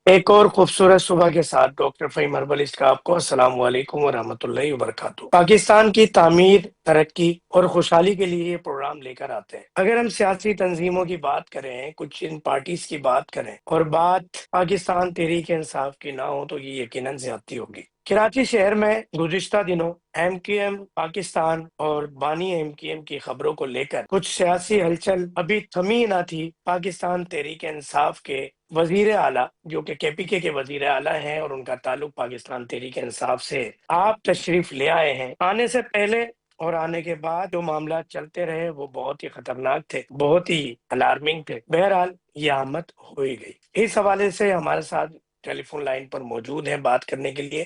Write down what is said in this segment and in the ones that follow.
ایک اور خوبصورت صبح کے ساتھ ڈاکٹر فہیم ہربلسٹ کا آپ کو السلام علیکم ورحمۃ اللہ وبرکاتہ۔ پاکستان کی تعمیر، ترقی اور خوشحالی کے لیے یہ پروگرام لے کر آتے ہیں۔ اگر ہم سیاسی تنظیموں کی بات کریں، کچھ ان پارٹیز کی بات کریں اور بات پاکستان تحریک انصاف کی نہ ہو تو یہ یقیناً زیادتی ہوگی۔ کراچی شہر میں گزشتہ دنوں ایم کیو ایم پاکستان اور بانی ایم کیو ایم کی خبروں کو لے کر کچھ سیاسی ہلچل ابھی تھمی نہ تھی۔ پاکستان تحریک انصاف کے وزیر اعلیٰ، جو کہ کے پی کے وزیر اعلیٰ ہیں اور ان کا تعلق پاکستان تحریک انصاف سے ہے، آپ تشریف لے آئے ہیں۔ آنے سے پہلے اور آنے کے بعد جو معاملات چلتے رہے وہ بہت ہی خطرناک تھے، بہت ہی الارمنگ تھے۔ بہرحال یہ آمد ہو ہی گئی۔ اس حوالے سے ہمارے ساتھ ٹیلی فون لائن پر موجود ہیں بات کرنے کے لیے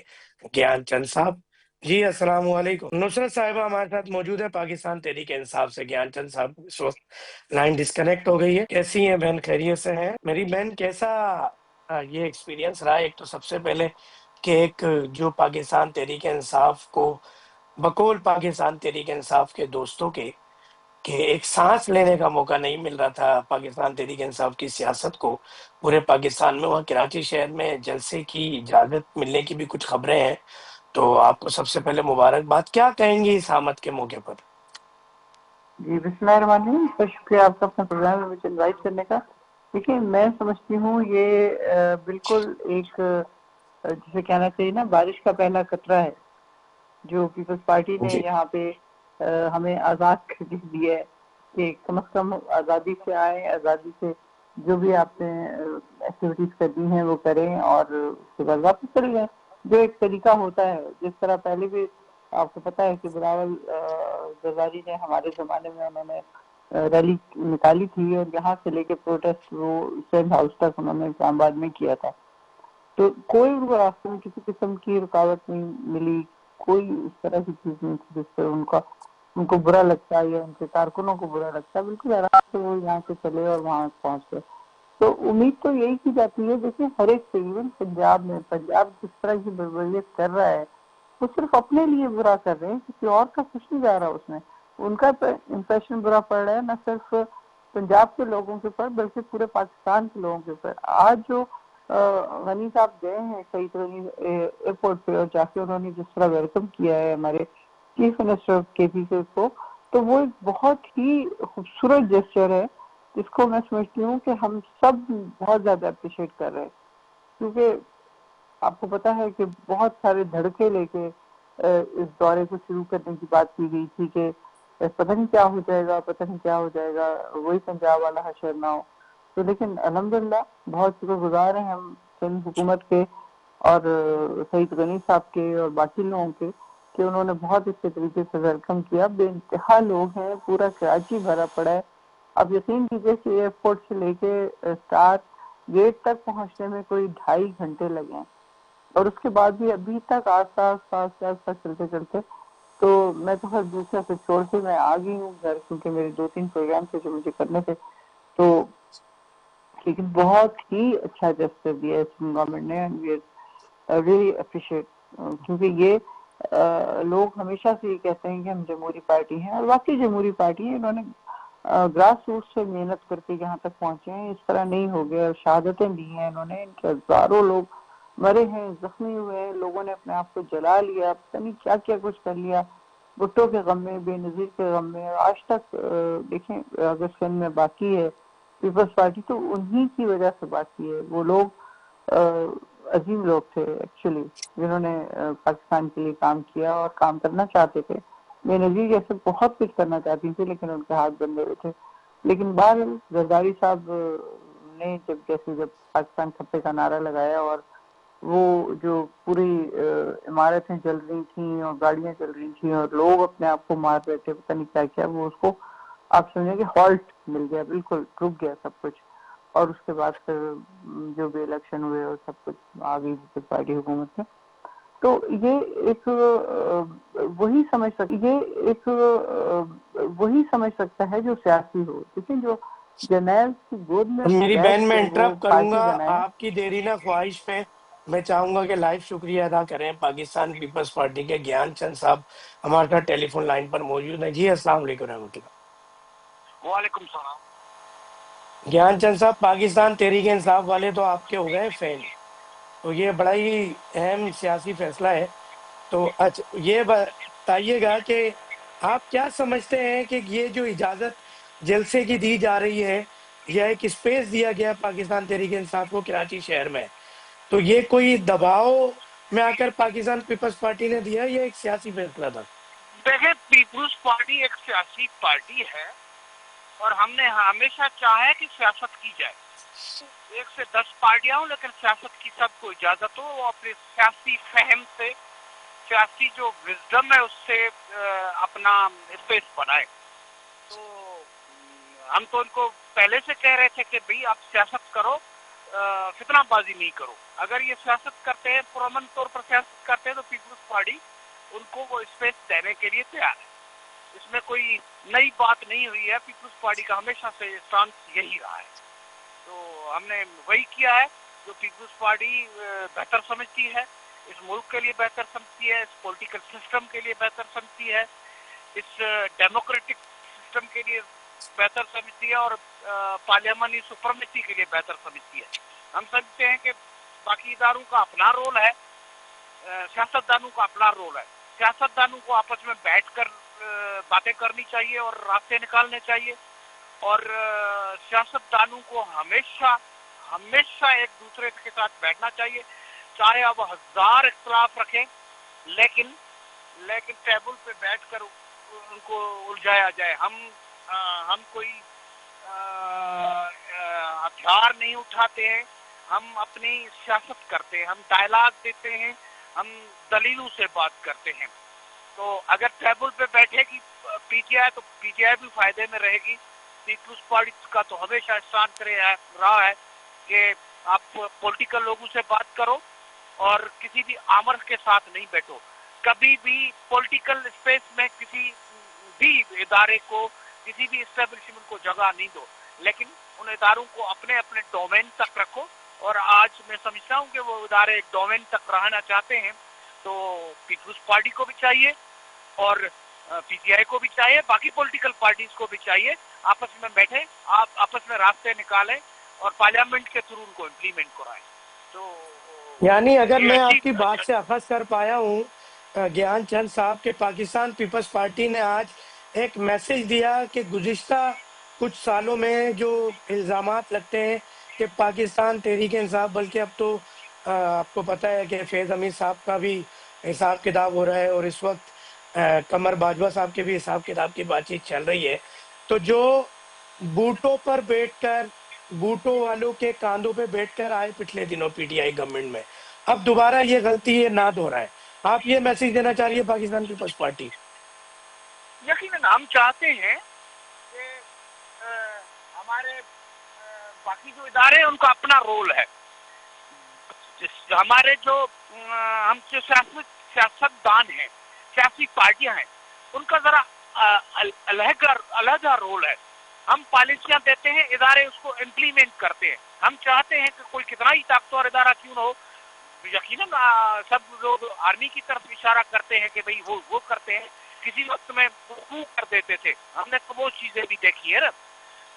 گیان چند صاحب۔ جی السلام علیکم۔ نصرت صاحبہ ہمارے ساتھ موجود ہے پاکستان تحریک انصاف سے۔ گیان چند صاحب اس وقت لائن ڈسکنیکٹ ہو گئی ہے۔ کیسی ہیں بہن؟ خیریت سے ہیں؟ میری بہن کیسا یہ ایکسپیرینس رہا؟ ایک تو سب سے پہلے کہ ایک جو پاکستان تحریک انصاف کو بقول پاکستان تحریک انصاف کے دوستوں کے کہ ایک سانس لینے کا موقع نہیں مل رہا تھا پاکستان تحریک انصاف کی سیاست کو پورے پاکستان میں، وہاں کراچی شہر میں جلسے کی اجازت ملنے کی بھی کچھ خبریں ہیں۔ تو آپ کو سب سے پہلے مبارکباد، کیا کہیں گی اس آمد کے موقع پر؟ جی بسم اللہ الرحمن الرحیم، بہت شکریہ آپ کا اپنے پروگرام میں مجھے انوائٹ کرنے کا۔ دیکھیے میں سمجھتی ہوں یہ بالکل ایک جسے کہنا چاہیے نا، بارش کا پہلا قطرہ ہے جو پیپلز پارٹی نے جی یہاں پہ ہمیں آزاد کر دیا ہے کہ کم از کم آزادی سے آئیں، آزادی سے جو بھی آپ نے ایکٹیویٹیز کرنی ہیں وہ کریں اور اس کے بعد واپس چلے جائیں، جو ایک طریقہ ہوتا ہے۔ جس طرح پہلے بھی آپ کو پتہ ہے کہ بلاول زرداری نے ہمارے زمانے میں انہوں نے ریلی نکالی تھی اور یہاں سے لے کے پروٹیسٹ وہ سینٹ ہاؤس تک انہوں نے اسلام آباد میں کیا تھا، تو کوئی ان کو راستے میں کسی قسم کی رکاوٹ نہیں ملی، کوئی اس طرح کی چیز نہیں تھی جس سے ان کو برا لگتا یا ان کے کارکنوں کو برا لگتا۔ بالکل آرام سے وہ یہاں سے چلے اور وہاں پہنچ گئے۔ تو امید تو یہی کی جاتی ہے، دیکھیں ہر ایک سے، ایون پنجاب جس طرح کی بربریت کر رہا ہے وہ صرف اپنے لیے برا کر رہے ہیں، کسی اور کا کچھ نہیں جا رہا اس میں۔ ان کا امپریشن برا پڑ رہا ہے نہ صرف پنجاب کے لوگوں کے اوپر بلکہ پورے پاکستان کے لوگوں کے اوپر۔ آج جو غنی صاحب گئے ہیں سعید غنی ایئرپورٹ پہ اور جا کے انہوں نے جس طرح ویلکم کیا ہے ہمارے چیف منسٹر کے پی کے کو، تو وہ ایک بہت ہی خوبصورت جیسچر ہے جس کو میں سمجھتی ہوں کہ ہم سب بہت زیادہ اپریشیٹ کر رہے ہیں، کیونکہ آپ کو پتہ ہے کہ بہت سارے دھڑکے لے کے اس دورے کو شروع کرنے کی بات کی گئی تھی کہ پتہ نہیں کیا ہو جائے گا، پتہ نہیں کیا ہو جائے گا، وہی پنجاب والا حشر نہ ہو۔ تو لیکن الحمدللہ بہت شکر گزار ہیں ہم سندھ حکومت کے اور سعید غنی صاحب کے اور باقی لوگوں کے کہ انہوں نے بہت اچھے طریقے سے ویلکم کیا۔ بے انتہا لوگ ہیں، پورا کراچی بھرا پڑا ہے۔ اب یقین کیجیے کہ ایئرپورٹ سے لے کے اسٹارٹ گیٹ تک پہنچنے میں کوئی 2.5 گھنٹے لگے ہیں، اور اس کے بعد بھی ابھی تک آس پاس چلتے چلتے، تو میں تو ہر دوسرے سے چھوڑ کے میں آ گئی ہوں گھر، کیونکہ میرے 2-3 پروگرام تھے جو مجھے کرنے تھے۔ تو لیکن بہت ہی اچھا جسٹر دیا ہے گورنمنٹ نے، ریئلی اپریشیٹ، کیونکہ یہ لوگ ہمیشہ سے یہ کہتے ہیں کہ ہم جمہوری پارٹی ہیں، اور واقعی جمہوری پارٹی ہے۔ انہوں نے گراس روٹ سے محنت کر کے یہاں تک پہنچے ہیں، اس طرح نہیں ہو گیا، اور شہادتیں دی ہیں انہوں نے، ان کے ہزاروں لوگ مرے ہیں، زخمی ہوئے ہیں، لوگوں نے اپنے آپ کو جلا لیا، پتہ نہیں کیا کیا کچھ کر لیا، بھٹو کے غم میں، بے نظیر کے غم میں۔ آج تک دیکھیں اگر سندھ میں باقی ہے پیپلز پارٹی تو انہی کی وجہ سے باقی ہے۔ وہ لوگ عظیم لوگ تھے ایکچولی، جنہوں نے پاکستان کے لیے کام کیا اور کام کرنا چاہتے تھے۔ بے نظیر جیسے بہت کچھ کرنا چاہتی تھی لیکن ان کے ہاتھ بندھے ہوئے تھے۔ لیکن بہرحال زرداری صاحب نے جب پاکستان کھپے کا نعرہ لگایا اور وہ جو پوری عمارتیں جل رہی تھیں اور گاڑیاں چل رہی تھیں اور لوگ اپنے آپ کو مار رہے تھے، پتہ نہیں کیا کیا، وہ اس کو آپ سمجھیں کہ ہالٹ مل گیا، بالکل رک گیا سب کچھ۔ اور اس کے بعد پھر جو بھی الیکشن ہوئے اور سب کچھ آ گئی پیپلز پارٹی حکومت میں۔ تو یہ ایک وہی سمجھ سکتا ہے جو سیاسی ہو، لیکن جو جرنیل کی گود میں میری بیٹھ بہن میں کے وہ انٹرپٹ کروں پارٹی گا بنائے۔ آپ کی دیرینہ خواہش پہ۔ میں چاہوں گا کہ لائیو شکریہ ادا کریں پاکستان پیپلز پارٹی کے گیان چند صاحب ہمارے ساتھ ٹیلی فون لائن پر موجود ہیں۔ جی السلام علیکم رحمۃ اللہ۔ وعلیکم السلام۔ گیان چند صاحب، پاکستان تحریک انصاف والے تو آپ کے ہو گئے فین، تو یہ بڑا ہی اہم سیاسی فیصلہ ہے. تو اچھا یہ بتائیے گا کہ آپ کیا سمجھتے ہیں کہ یہ جو اجازت جلسے کی دی جا رہی ہے یا ایک اسپیس دیا گیا پاکستان تحریک انصاف کو کراچی شہر میں، تو یہ کوئی دباؤ میں آ کر پاکستان پیپلز پارٹی نے دیا یا ایک سیاسی فیصلہ تھا؟ دیکھیں، پیپلز پارٹی ایک سیاسی پارٹی ہے اور ہم نے ہمیشہ چاہا ہے کہ سیاست کی جائے. 1 سے 10 پارٹیاں ہوں لیکن سیاست کی سب کو اجازت ہو، وہ اپنے سیاسی فہم سے، سیاسی جو وزڈم ہے اس سے اپنا اسپیس بنائے. تو ہم تو ان کو پہلے سے کہہ رہے تھے کہ بھئی آپ سیاست کرو، فتنہ بازی نہیں کرو. اگر یہ سیاست کرتے ہیں، پرامن طور پر سیاست کرتے ہیں، تو پیپلز پارٹی ان کو وہ اسپیس دینے کے لیے تیار ہے. اس میں کوئی نئی بات نہیں ہوئی ہے. پیپلز پارٹی کا ہمیشہ سے اسٹانس یہی رہا ہے. تو ہم نے وہی کیا ہے جو پیپلز پارٹی بہتر سمجھتی ہے، اس ملک کے لیے بہتر سمجھتی ہے، اس پولیٹیکل سسٹم کے لیے بہتر سمجھتی ہے، اس ڈیموکریٹک سسٹم کے لیے بہتر سمجھتی ہے، اور پارلیمانی سپرمیسی کے لیے بہتر سمجھتی ہے. ہم سمجھتے ہیں کہ باقی اداروں کا اپنا رول ہے، سیاستدانوں کا اپنا رول ہے. سیاستدانوں کو آپس میں بیٹھ کر باتیں کرنی چاہیے اور راستے نکالنے چاہیے، اور سیاستدانوں کو ہمیشہ ہمیشہ ایک دوسرے کے ساتھ بیٹھنا چاہیے، چاہے اب 1000 اختلاف رکھیں، لیکن ٹیبل پہ بیٹھ کر ان کو الجھایا جائے. ہم کوئی ہتھیار نہیں اٹھاتے ہیں، ہم اپنی سیاست کرتے ہیں، ہم ڈائلاگ دیتے ہیں، ہم دلیلوں سے بات کرتے ہیں. تو اگر ٹیبل پہ بیٹھے گی پی ٹی آئی تو پی ٹی آئی بھی فائدے میں رہے گی. پیپلز پارٹی کا تو ہمیشہ اسٹانس رہا ہے کہ آپ پولیٹیکل لوگوں سے بات کرو اور کسی بھی آمر کے ساتھ نہیں بیٹھو. کبھی بھی پولیٹیکل اسپیس میں کسی بھی ادارے کو، کسی بھی اسٹیبلشمنٹ کو جگہ نہیں دو، لیکن ان اداروں کو اپنے اپنے ڈومین تک رکھو. اور آج میں سمجھتا ہوں کہ وہ ادارے ایک ڈومین تک رہنا چاہتے ہیں. تو پیپلز پارٹی کو بھی چاہیے اور پی ٹی آئی کو بھی چاہیے، باقی پولیٹیکل پارٹیز کو بھی چاہیے، آپس میں بیٹھیں، آپ آپس میں راستے نکالیں اور پارلیمنٹ کے تھرو ان کو امپلیمنٹ کرائیں. تو یعنی اگر یہ میں اچھی آپ کی بات سے اخذ کر پایا ہوں گیان چند صاحب کہ پاکستان پیپلز پارٹی نے آج ایک میسج دیا کہ گزشتہ کچھ سالوں میں جو الزامات لگتے ہیں کہ پاکستان تحریک انصاف، بلکہ اب تو آپ کو پتہ ہے کہ فیض حمید صاحب کا بھی حساب کتاب ہو رہا ہے اور اس وقت قمر باجوہ صاحب کے بھی حساب کتاب کی بات چیت چل رہی ہے، تو جو بوٹوں پر بیٹھ کر، بوٹوں والوں کے کاندھوں پہ بیٹھ کر آئے پچھلے دنوں پی ٹی آئی گورنمنٹ میں، اب دوبارہ یہ غلطی یہ نہ دہرائے. آپ یہ میسج دینا چاہ رہی ہے پاکستان پیپلز پارٹی؟ یقیناً ہم چاہتے ہیں کہ ہمارے باقی جو ادارے ہیں ان کا اپنا رول ہے. ہمارے جو ہم جو سیاستدان ہیں، سیاسی پارٹیاں ہیں، ان کا ذرا علیحدہ رول ہے. ہم پالیسیاں دیتے ہیں، ادارے اس کو امپلیمنٹ کرتے ہیں. ہم چاہتے ہیں کہ کوئی کتنا ہی طاقتور ادارہ کیوں نہ ہو، یقیناً سب لوگ آرمی کی طرف اشارہ کرتے ہیں کہ بھئی وہ کرتے ہیں، کسی وقت میں وہ کر دیتے تھے، ہم نے تو وہ چیزیں بھی دیکھی ہے نا.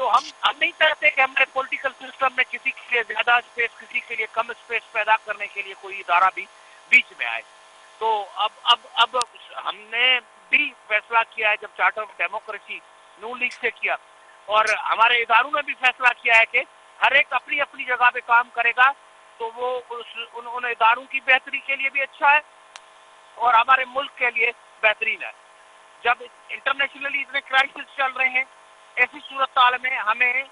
تو ہم نہیں چاہتے کہ ہمارے پولیٹیکل سسٹم میں کسی کے لیے زیادہ اسپیس، کسی کے لیے کم اسپیس پیدا کرنے کے لیے کوئی ادارہ بھی بیچ میں آئے. تو اب ہم نے بھی فیصلہ کیا ہے، جب charter of democracy Noon league سے کیا، اور ہمارے اداروں نے بھی فیصلہ کیا ہے کہ ہر ایک اپنی اپنی جگہ پہ کام کرے گا، تو وہ ان اداروں کی بہتری کے لیے بھی اچھا ہے اور ہمارے ملک کے لیے بہترین ہے. جب انٹرنیشنلی اتنے کرائسس چل رہے ہیں، ایسی صورتحال میں ہمیں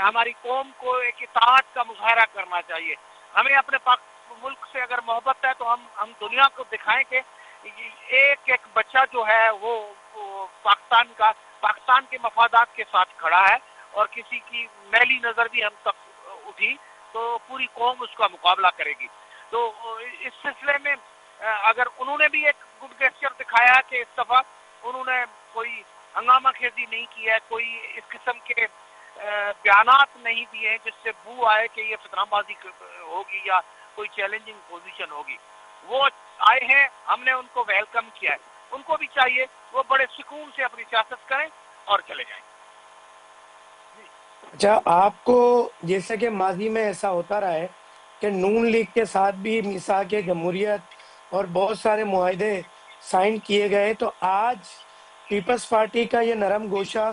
ہماری قوم کو ایک اطاعت کا مظاہرہ کرنا چاہیے. ہمیں اپنے ملک سے اگر محبت ہے تو ہم دنیا کو دکھائیں کہ ایک ایک بچہ جو ہے وہ پاکستان کے مفادات کے ساتھ کھڑا ہے، اور کسی کی میلی نظر بھی ہم تک اٹھی تو پوری قوم اس کا مقابلہ کرے گی. تو اس سلسلے میں اگر انہوں نے بھی ایک گڈ گیسچر دکھایا کہ اس دفعہ انہوں نے کوئی ہنگامہ خیزی نہیں کی ہے، کوئی اس قسم کے بیانات نہیں دیے ہیں جس سے بو آئے کہ یہ فتنہ بازی ہوگی یا کوئی چیلنجنگ پوزیشن ہوگی. وہ آئے ہیں، ہم نے ان کو ویلکم کیا ہے. ان کو بھی چاہیے وہ بڑے سکون سے اپنی سیاست کریں اور چلے جائیں. اچھا، آپ کو جیسا کہ ماضی میں ایسا ہوتا رہا ہے کہ نون لیگ کے ساتھ بھی میثاق جمہوریت اور بہت سارے معاہدے سائن کیے گئے، تو آج پیپلز پارٹی کا یہ نرم گوشہ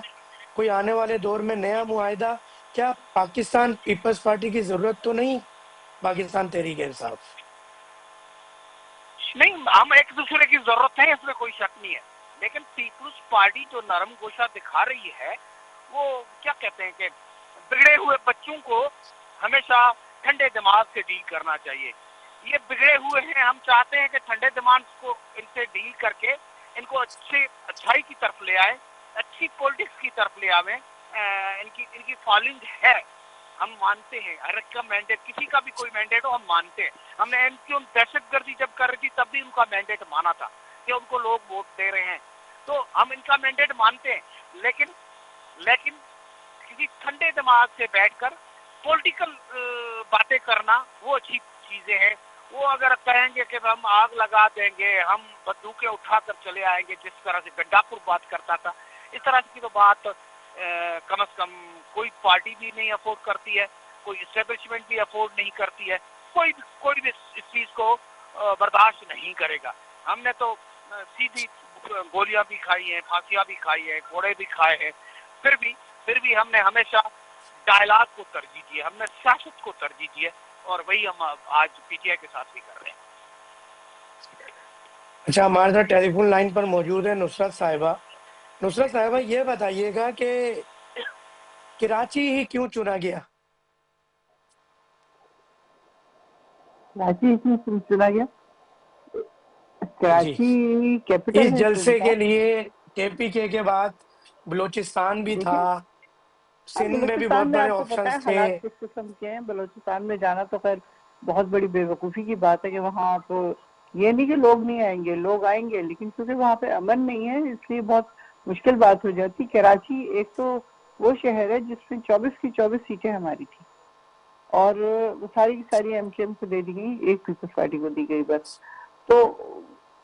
کوئی آنے والے دور میں نیا معاہدہ، کیا پاکستان پیپلز پارٹی کی ضرورت تو نہیں پاکستان تحریک انصاف؟ نہیں، ہم ایک دوسرے کی ضرورت ہے، اس میں کوئی شک نہیں ہے، لیکن پیپلز پارٹی جو نرم گوشہ دکھا رہی ہے وہ کیا کہتے ہیں کہ بگڑے ہوئے بچوں کو ہمیشہ ٹھنڈے دماغ سے ڈیل کرنا چاہیے. یہ بگڑے ہوئے ہیں، ہم چاہتے ہیں کہ ٹھنڈے دماغ کو ان سے ڈیل کر کے ان کو اچھائی کی طرف لے آئے، اچھی پولیٹکس کی طرف لے آویں. ان کی فالوئنگ ہے، ہم مانتے ہیں ہر ایک کا مینڈیٹ، کسی کا بھی کوئی مینڈیٹ ہو ہم مانتے ہیں. ہم نے ان کی دہشت گردی جب کر رہی تھی تب بھی ان کا مینڈیٹ مانا تھا کہ ان کو لوگ ووٹ دے رہے ہیں، تو ہم ان کا مینڈیٹ مانتے ہیں. لیکن کسی ٹھنڈے دماغ سے بیٹھ کر پولیٹیکل باتیں کرنا وہ اچھی چیزیں ہیں. وہ اگر کہیں گے کہ ہم آگ لگا دیں گے، ہم بندوقیں اٹھا کر چلے آئیں گے، جس طرح سے گنڈاپور بات کرتا تھا، اس طرح کی تو بات کم از کم کوئی پارٹی بھی نہیں افورڈ کرتی ہے، کوئی اسٹیبلشمنٹ بھی افورڈ نہیں کرتی ہے، کوئی بھی اس چیز کو برداشت نہیں کرے گا. ہم نے تو سیدھی گولیاں بھی کھائی ہیں، پھانسیاں بھی کھائی ہیں، گھوڑے بھی کھائے ہیں، پھر بھی ہم نے ہمیشہ ڈائلاگ کو ترجیح دی ہے، ہم نے سیاست کو ترجیح دی ہے، اور وہی ہم آج پی ٹی آئی کے ساتھ بھی کر رہے ہیں. اچھا، ہمارے ساتھ ٹیلی فون لائن پر موجود ہے نصرت صاحبہ. نصرت صاحبہ، یہ بتائیے گا کہ کراچی ہی کیوں چنا گیا؟ کراچی کیوں چنا گیا؟ کراچی کیپٹل اس ہے جلسے صوبہ. کے لیے کے پی کے بعد بلوچستان بھی تھا، سندھ میں بھی بہت بلوچستان میں بڑے آپ کو پتا ہے آپشنز تھے. حالات کس قسم کے ہیں. بلوچستان میں جانا تو خیر بہت بڑی بے وقوفی کی بات ہے کہ وہاں آپ، یہ نہیں کہ لوگ نہیں آئیں گے، لوگ آئیں گے، لیکن کیونکہ وہاں پہ امن نہیں ہے اس لیے بہت مشکل بات ہو جاتی. کراچی ایک تو وہ شہر ہے جس میں 24 کی 24 سیٹیں ہماری تھی، اور وہ ساری کی ساری ایم کیو ایم کو دے دی گئی، ایک پیپلز پارٹی کو دی گئی بس. تو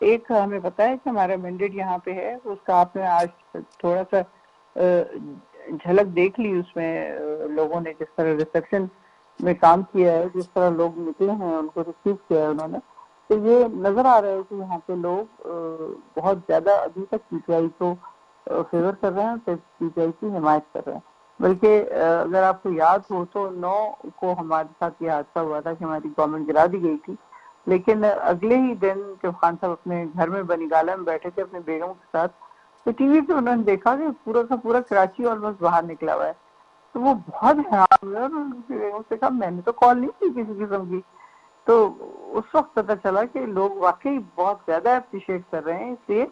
ایک ہمیں پتا ہے کہ ہمارا مینڈیٹ یہاں پہ ہے، اس کا آپ نے آج تھوڑا سا جھلک دیکھ لی اس میں، لوگوں نے جس طرح ریسیپشن میں کام کیا ہے، جس طرح لوگ نکلے ہیں ان کو ریسیو کیا ہے انہوں نے، تو یہ نظر آ رہا ہے کہ یہاں پہ لوگ بہت زیادہ ابھی تک پی ٹی آئی کو فیور کر رہے ہیں، پی ٹی آئی کی حمایت کر رہے ہیں. بلکہ اگر آپ کو یاد ہو تو 9 کو ہمارے ساتھ یہ حادثہ ہوا تھا کہ ہماری گورنمنٹ گرا دی گئی تھی، لیکن اگلے ہی دن جب خان صاحب اپنے گھر میں بنی گالہ میں بیٹھے تھے اپنے بیگم کے ساتھ، تو ٹی وی پہ انہوں نے دیکھا کہ پورا کا پورا کراچی آلموسٹ باہر نکلا ہوا ہے. تو وہ بہت حیران ہوئے اور انہوں نے بیگم سے کہا میں نے تو کال نہیں کی کسی قسم کی. تو اس وقت پتہ چلا کہ لوگ واقعی بہت زیادہ اپریشیٹ کر رہے ہیں، اس لیے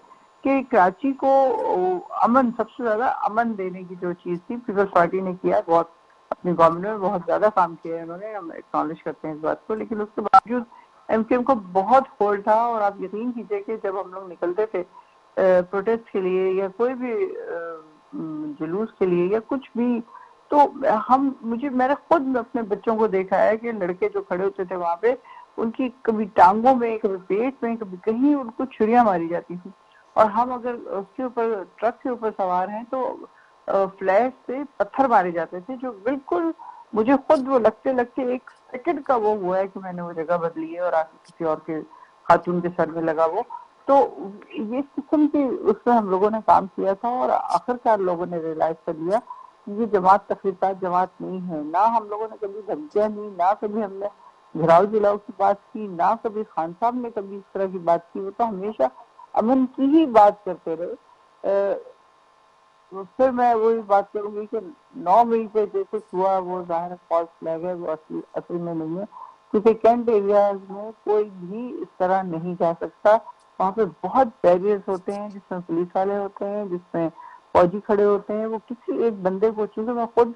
کہ کراچی کو امن، سب سے زیادہ امن دینے کی جو چیز تھی پیپلز پارٹی نے کیا. بہت اپنی گورنمنٹ میں بہت زیادہ کام کیا ہے انہوں نے، ہم ایکنالج کرتے ہیں اس بات کو، لیکن اس کے باوجود ایم کیو ایم کو بہت ہولڈ تھا. اور آپ یقین کیجئے کہ جب ہم لوگ نکلتے تھے پروٹیسٹ کے لیے یا کوئی بھی جلوس کے لیے یا کچھ بھی، تو میں نے خود اپنے بچوں کو دیکھا ہے کہ لڑکے جو کھڑے ہوتے تھے وہاں پہ، ان کی کبھی ٹانگوں میں، کبھی پیٹ میں، کبھی کہیں ان کو چھریاں ماری جاتی تھی. اور ہم اگر اس کے اوپر ٹرک کے اوپر سوار ہیں تو فلیش سے پتھر مارے جاتے تھے، جو بالکل مجھے خود وہ لگتے ایک سیکنڈ کا وہ ہوا ہے کہ میں نے وہ جگہ بدلی ہے اور آ کے کسی اور کے خاتون کے سر میں لگا وہ. تو یہ قسم کی اس میں ہم لوگوں نے کام کیا تھا، اور آخرکار لوگوں نے ریئلائز کر لیا کہ یہ جماعت تخریبات جماعت نہیں ہے. نہ ہم لوگوں نے کبھی دھمکیاں نہیں، نہ کبھی ہم نے گھراؤ جلاؤ کی بات کی، نہ کبھی خان صاحب نے کبھی اس طرح کی بات کی. وہ تو ہمیشہ امن کی ہی بات کرتے رہے. پھر میں وہی بات کروں گی کہ 9 مئی پہ جو کچھ ہوا وہ ظاہر فالس فلیگ ہے، وہ اصل میں نہیں ہے، کیونکہ کینٹ ایریاز میں کوئی بھی اس طرح نہیں جا سکتا. وہاں پہ بہت بیریئرز ہوتے ہیں جس میں پولیس والے ہوتے ہیں، جس میں فوجی کھڑے ہوتے ہیں. وہ کسی ایک بندے کو، چونکہ میں خود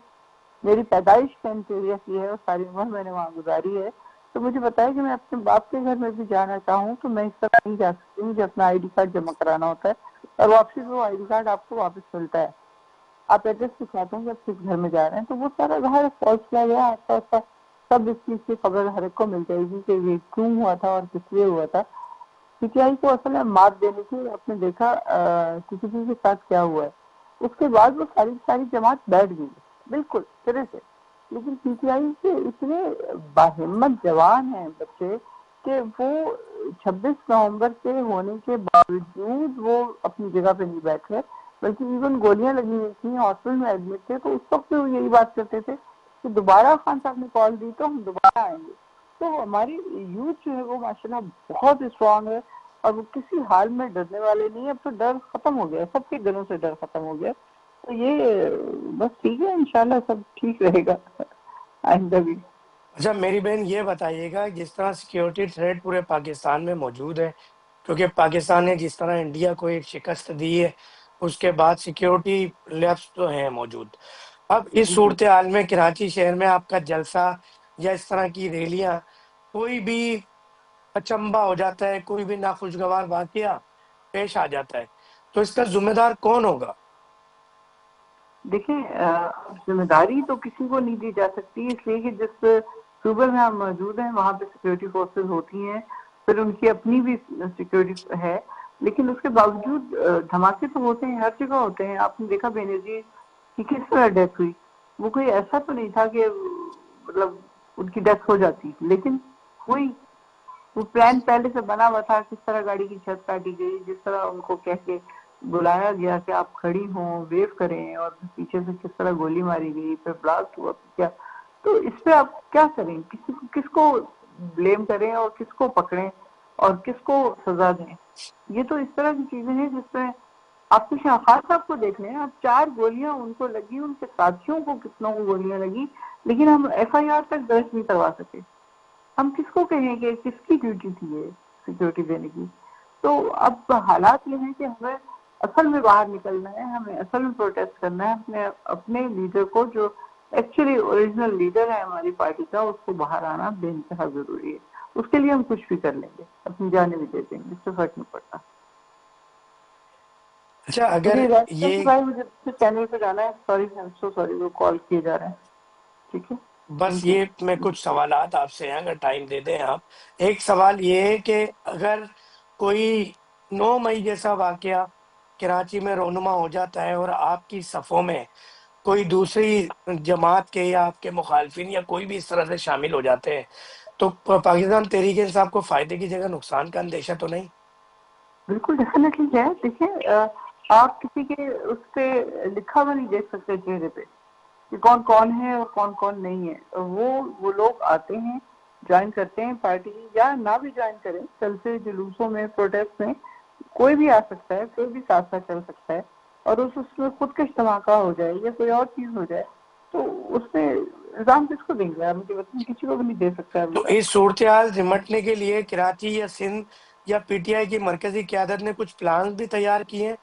میری پیدائش کینٹ ایریا کی ہے اور ساری عمر میں نے وہاں گزاری ہے، تو مجھے بتایا کہ میں اپنے باپ کے گھر میں بھی جانا چاہوں تو میں اس طرح نہیں جا سکتی. مجھے اپنا آئی ڈی کارڈ جمع کرانا ہوتا ہے اور واپسی میں وہ آئی ڈی کارڈ آپ کو واپس ملتا ہے. آپ ایڈریس دکھاتے ہیں کہ آپ کس گھر میں جا رہے ہیں. تو وہ سارا ظاہر فالس فلیگ ہے. آہستہ آہستہ سب اس چیز کی خبر ہر ایک کو مل جائے گی کہ یہ کیوں ہوا تھا اور کس لیے ہوا تھا. پی ٹی آئی کو اصل میں مات دینے کی، آپ نے دیکھا کسی کے ساتھ کیا ہوا ہے. اس کے بعد وہ ساری جماعت بیٹھ گئی بالکل سرے سے. لیکن پی ٹی آئی کے اتنے باہمت جوان ہیں بچے کہ وہ 26 نومبر کے ہونے کے باوجود وہ اپنی جگہ پہ نہیں بیٹھے، بلکہ ایون گولیاں لگی ہوئی تھیں، ہاسپٹل میں ایڈمٹ تھے، تو اس وقت بھی وہ یہی بات کرتے تھے کہ دوبارہ خان صاحب نے کال دی تو ہم دوبارہ آئیں گے۔ تو ہماری یوتھ جو ہے وہ ماشاءاللہ بہت اسٹرانگ ہے، اور وہ کسی حال میں ڈرنے والے نہیں ہیں۔ اب تو ڈر ختم ہو گیا، سب کے دلوں سے ڈر ختم ہو گیا، تو یہ بس ٹھیک ہے، انشاءاللہ سب ٹھیک رہے گا آئندہ بھی۔ اچھا میری بہن یہ بتائیے گا، جس طرح سیکیورٹی تھریٹ پورے پاکستان میں موجود ہے، کیونکہ پاکستان نے جس طرح انڈیا کو ایک شکست دی ہے، اس کے بعد سیکیورٹی لیپس تو ہیں موجود۔ اب اس جی جی صورتحال میں کراچی شہر میں آپ کا جلسہ یا اس طرح کی ریلیاں، کوئی بھی اچنبا ہو جاتا ہے، کوئی بھی ناخوشگوار واقعہ پیش آ جاتا ہے، تو اس کا ذمہ دار کون ہوگا؟ دیکھیں، ذمہ داری تو کسی کو نہیں دی جا سکتی، اس لیے کہ جس صوبے میں ہم موجود ہیں وہاں پہ سیکورٹی فورسز ہوتی ہیں، پھر ان کی اپنی بھی سیکورٹی ہے، لیکن اس کے باوجود دھماکے تو ہوتے ہیں، ہر جگہ ہوتے ہیں۔ آپ نے دیکھا بے نظیر کی کس طرح ڈیتھ ہوئی، وہ کوئی ایسا تو نہیں تھا کہ مطلب ان کی ڈیتھ ہو جاتی، لیکن ہوئی۔ وہ پلان پہلے سے بنا ہوا تھا، کس طرح گاڑی کی چھت کاٹی گئی، جس طرح ان کو کہہ کے بلایا گیا کہ آپ کھڑی ہوں، ویو کریں، اور پیچھے سے کس طرح گولی ماری گئی، پھر بلاسٹ ہوا، پھر کیا۔ تو اس پہ آپ کیا کریں، کس کو بلیم کریں اور کس کو پکڑیں اور کس کو سزا دیں؟ یہ تو اس طرح کی چیزیں ہیں جس میں آپ کو خان صاحب کو دیکھ لیں، اب 4 گولیاں ان کو لگی، ان کے ساتھیوں کو کتنوں کو گولیاں لگی، لیکن ہم ایف آئی آر تک درج نہیں کروا سکے۔ ہم کس کو کہیں گے، کس کی ڈیوٹی تھی یہ سیکورٹی دینے کی؟ تو اب حالات یہ ہیں کہ ہمیں اصل میں باہر نکلنا ہے، ہمیں اصل میں پروٹیسٹ کرنا ہے، اپنے لیڈر کو، جو ایکچولی اوریجنل لیڈر ہے ہماری پارٹی کا، اس کو باہر آنا بے انتہا ضروری ہے۔ اس کے لیے ہم کچھ بھی کر لیں گے، اپنی جانیں بھی دے دیں گے، اس سے فرق نہیں پڑتا۔ اچھا اگر مجھے یہ بھائی مجھے چینل پہ جانا ہے، سوری سو سوری، وہ کال کیے جا رہے ہیں، ٹھیک ہے، بس تھینک یو۔ یہ میں کچھ سوالات آپ سے ہیں، اگر ٹائم دے دیں آپ۔ ایک سوال یہ ہے کہ اگر کوئی 9 مئی جیسا واقعہ کراچی میں رونما ہو جاتا ہے اور آپ کی صفوں میں کوئی دوسری جماعت کے یا آپ کے مخالفین یا کوئی بھی اس طرح سے شامل ہو جاتے ہیں، تو پاکستان تحریک انصاف کو فائدے کی جگہ نقصان کا اندیشہ تو نہیں؟ بالکل ڈیفینیٹلی ہے۔ دیکھیں، آپ کسی کے اس پہ لکھا ہوا نہیں دیکھ سکتے چہرے پہ کہ کون کون ہے اور کون کون نہیں ہے۔ وہ لوگ آتے ہیں، جوائن کرتے ہیں پارٹی، یا نہ بھی جوائن کریں، چلتے جلوسوں میں، پروٹیسٹ میں کوئی بھی آ سکتا ہے، کوئی بھی ساتھ ساتھ چل سکتا ہے، اور اس میں خودکش دھماکہ ہو جائے یا کوئی اور چیز ہو جائے تو اس میں الزام کس کو دیں گے؟ آپ مجھے بتائیں، کسی کو بھی نہیں دے سکتا تو الزام۔ اس صورتحال نمٹنے کے لیے کراچی یا سندھ یا پی ٹی آئی کی مرکزی قیادت نے کچھ پلان بھی تیار کیے ہیں؟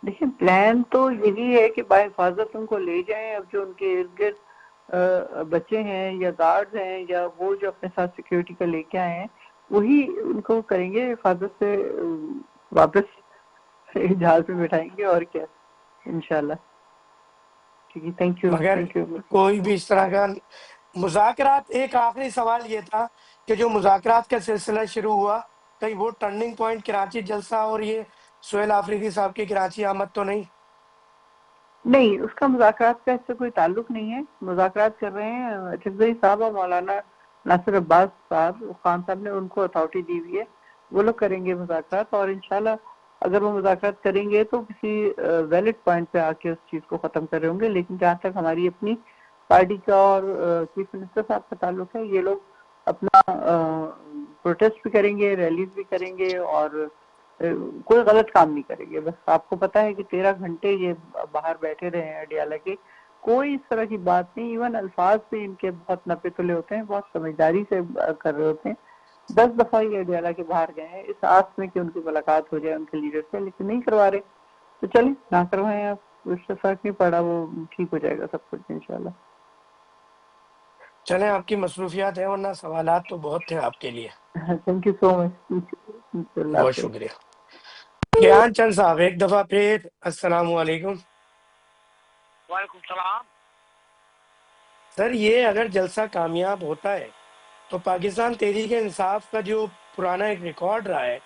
دیکھیں، پلان تو یہی ہے کہ بحفاظت ان کو لے جائیں۔ اب جو ان کے ارد گرد بچے ہیں یا گارڈز ہیں یا وہ جو اپنے ساتھ سیکیورٹی کا لے کے آئے ہیں، وہی ان کو کریں گے، حفاظت سے واپس جہاز میں بٹھائیں گے، اور کیا، انشاءاللہ۔ ٹھیک ہے، تھینک یو، مگر تھینک یو۔ کوئی بھی اس طرح کا مذاکرات، ایک آخری سوال یہ تھا کہ جو مذاکرات کا سلسلہ شروع ہوا، کہیں وہ ٹرننگ پوائنٹ کراچی جلسہ اور یہ سہیل آفریدی صاحب کی کراچی آمد تو نہیں؟ نہیں، اس کا مذاکرات کا اس سے کوئی تعلق نہیں ہے۔ مذاکرات کر رہے ہیں اچھزئی صاحب اور مولانا ناصر عباس صاحب، خان صاحب نے ان کو اتھارٹی دی ہوئی ہے، وہ لوگ کریں گے مذاکرات، اور انشاءاللہ اگر وہ مذاکرات کریں گے تو کسی ویلڈ پوائنٹ پہ آ کے اس چیز کو ختم کر رہے ہوں گے۔ لیکن جہاں تک ہماری اپنی پارٹی کا اور چیف منسٹر صاحب کا تعلق ہے، یہ لوگ اپنا پروٹیسٹ بھی کریں گے، ریلیز بھی کریں گے، اور کوئی غلط کام نہیں کریں گے۔ بس آپ کو پتا ہے کہ 13 گھنٹے یہ باہر بیٹھے رہے ہیں اڈیالہ کے، کوئی اس طرح کی بات نہیں، ایون الفاظ بھی ان کے بہت نپے تلے ہوتے ہیں، بہت سمجھداری سے کر رہے ہوتے ہیں۔ 10 دفعہ یہ اڈیالہ کے باہر گئے ہیں اس آس میں کہ ان کی ملاقات ہو جائے ان کے لیڈر سے، لیکن نہیں کروا رہے، تو چلیں نہ کروائیں آپ، اس سے فرق نہیں پڑا، وہ ٹھیک ہو جائے گا سب کچھ انشاءاللہ۔ چلیں، آپ کی مصروفیات ہیں، ورنہ سوالات تو بہت تھے آپ کے لیے۔ تھینک یو سو مچ، اللہ بہت حافظ۔ شکریہ۔ گیان چند صاحب، ایک دفعہ پھر السلام علیکم۔ وعلیکم السلام۔ سر، یہ اگر جلسہ کامیاب ہوتا ہے تو پاکستان تحریک انصاف کا جو پرانا ایک ریکارڈ رہا ہے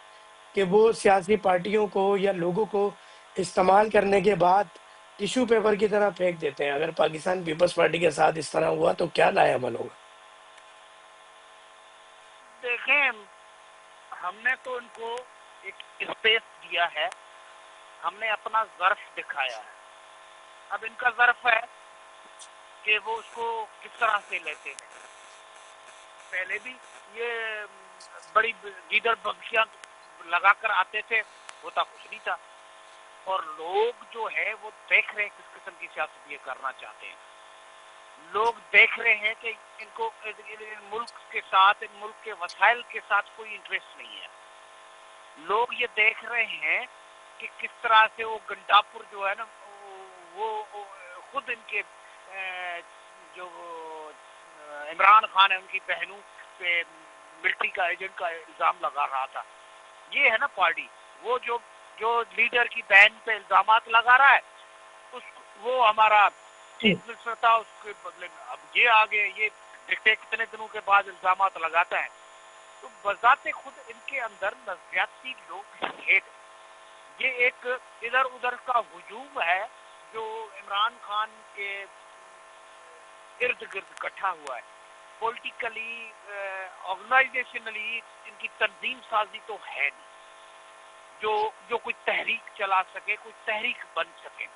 کہ وہ سیاسی پارٹیوں کو یا لوگوں کو استعمال کرنے کے بعد ٹیشو پیپر کی طرح پھینک دیتے ہیں. اگر پاکستان پیپلز پارٹی کے ساتھ اس طرح ہوا تو کیا لائے عمل ہوگا؟ دیکھیں، ہم نے تو ان کو ایک اسپیس دیا ہے، ہم نے اپنا ظرف دکھایا ہے. اب ان کا ظرف ہے کہ وہ اس کو کس طرح سے لیتے ہیں. پہلے بھی یہ بڑی گیدڑ بگشیاں لگا کر آتے تھے، ہوتا کچھ نہیں تھا. اور لوگ جو ہے وہ دیکھ رہے ہیں کس قسم کی سیاست یہ کرنا چاہتے ہیں. لوگ دیکھ رہے ہیں کہ ان کو ملک کے ساتھ، ملک کے وسائل کے ساتھ کوئی انٹرسٹ نہیں ہے. لوگ یہ دیکھ رہے ہیں کہ کس طرح سے وہ گنڈاپور جو ہے نا، وہ خود ان کے جو عمران خان ہے ان کی بہنوں پہ ملٹری کا ایجنٹ کا الزام لگا رہا تھا. یہ ہے نا پارٹی، وہ جو لیڈر کی بہن پہ الزامات لگا رہا ہے وہ ہمارا چیف منسٹر تھا. اس کے بدلے میں اب یہ آگے یہ دیکھتے ہیں کتنے دنوں کے بعد الزامات لگاتا ہے. تو بذات خود ان کے اندر نظریاتی لوگ ہیٹ، یہ ایک ادھر ادھر کا ہجوم ہے جو عمران خان کے ارد گرد اکٹھا ہوا ہے. پولیٹیکلی آرگنائزیشنلی ان کی تنظیم سازی تو ہے نہیں جو کوئی تحریک چلا سکے، کوئی تحریک بن سکے.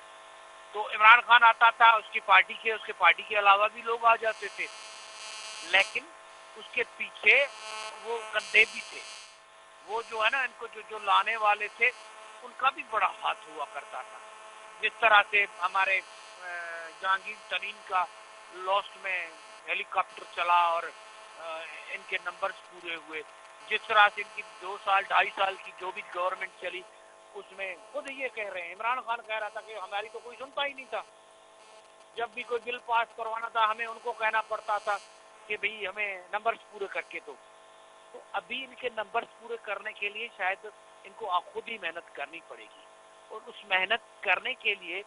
تو عمران خان آتا تھا، اس کی پارٹی کے علاوہ بھی لوگ آ جاتے تھے، لیکن اس کے پیچھے وہ کندھے بھی تھے. وہ جو ہے نا ان کو جو لانے والے تھے ان کا بھی بڑا ہاتھ ہوا کرتا تھا. جس طرح سے ہمارے جہانگیر ترین کا لاسٹ میں ہیلی کاپٹر چلا اور ان کے نمبرز پورے ہوئے. جس طرح سے ان کی 2 سال 2.5 سال کی جو بھی گورنمنٹ چلی اس میں خود یہ کہہ رہے ہیں، عمران خان کہہ رہا تھا کہ ہماری تو کوئی سنتا ہی نہیں تھا. جب بھی کوئی بل پاس کروانا تھا ہمیں ان کو کہنا پڑتا تھا کہ بھئی ہمیں نمبرز پورے کر کے دو. تو ابھی ان کے نمبرز پورے کرنے کے لیے شاید ان کو خود ہی محنت کرنی پڑے گی، اور اس محنت کرنے کے لیے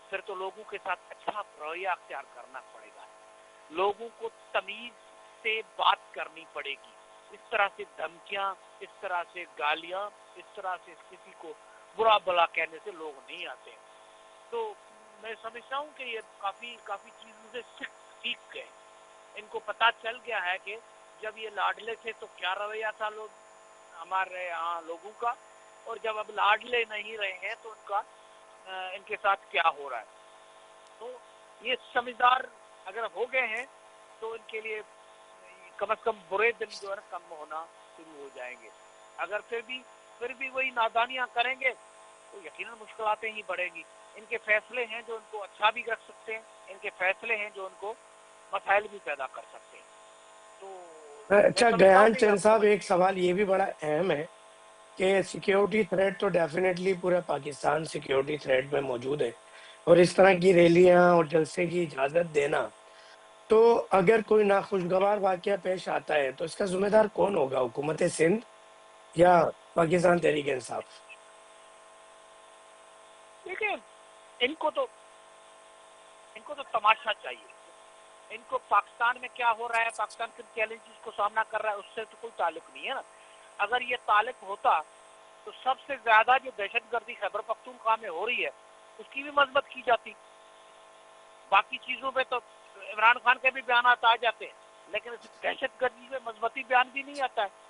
پھر تو لوگوں کے ساتھ اچھا رویہ اختیار کرنا پڑے گا. لوگوں کو تمیز سے بات کرنی پڑے گی. اس طرح سے دھمکیاں، اس طرح سے گالیاں، اس طرح سے کسی کو برا بلا کہنے سے لوگ نہیں آتے. تو میں سمجھتا ہوں کہ یہ کافی چیزوں سے سیکھ گئے. ان کو پتہ چل گیا ہے کہ جب یہ لاڈلے تھے تو کیا رویہ تھا ہمارے یہاں لوگوں کا، اور جب اب لاڈلے نہیں رہے ہیں تو ان کے ساتھ کیا ہو رہا ہے. تو یہ سمجھدار اگر ہو گئے ہیں تو ان کے لیے کم از کم برے دن جو ہے نا کم ہونا شروع ہو جائیں گے. اگر پھر بھی وہی نادانیاں کریں گے تو یقیناً مشکلاتیں ہی بڑھیں گی. ان کے فیصلے ہیں جو ان کو اچھا بھی کر سکتے ہیں، ان کے فیصلے ہیں جو ان کو مسائل بھی پیدا کر سکتے ہیں. تو میں اچھا سمجھتا ہوں گیان کہ یہ چند اب صاحب، سمجھ ایک سوال یہ بھی بڑا اہم ہے کہ سیکیورٹی تھریٹ تو ڈیفینیٹلی پورا پاکستان سیکیورٹی تھریٹ میں موجود ہے، اور اس طرح کی ریلیاں اور جلسے کی اجازت دینا، تو اگر کوئی ناخوشگوار واقعہ پیش آتا ہے تو اس کا ذمہ دار کون ہوگا؟ حکومت سندھ یا پاکستان تحریک انصاف؟ دیکھیں، ان کو تو تماشا چاہیے. ان کو پاکستان میں کیا ہو رہا ہے، پاکستان کن چیلنجز کو سامنا کر رہا ہے، اس سے تو کوئی تعلق نہیں ہے نا. اگر یہ تعلق ہوتا تو سب سے زیادہ جو دہشت گردی خیبر پختونخوا میں ہو رہی ہے اس کی بھی مذمت کی جاتی. باقی چیزوں پہ تو عمران خان کے بھی بیانات آ جاتے ہیں، لیکن اس دہشت گردی میں مذمتی بیان بھی نہیں آتا ہے.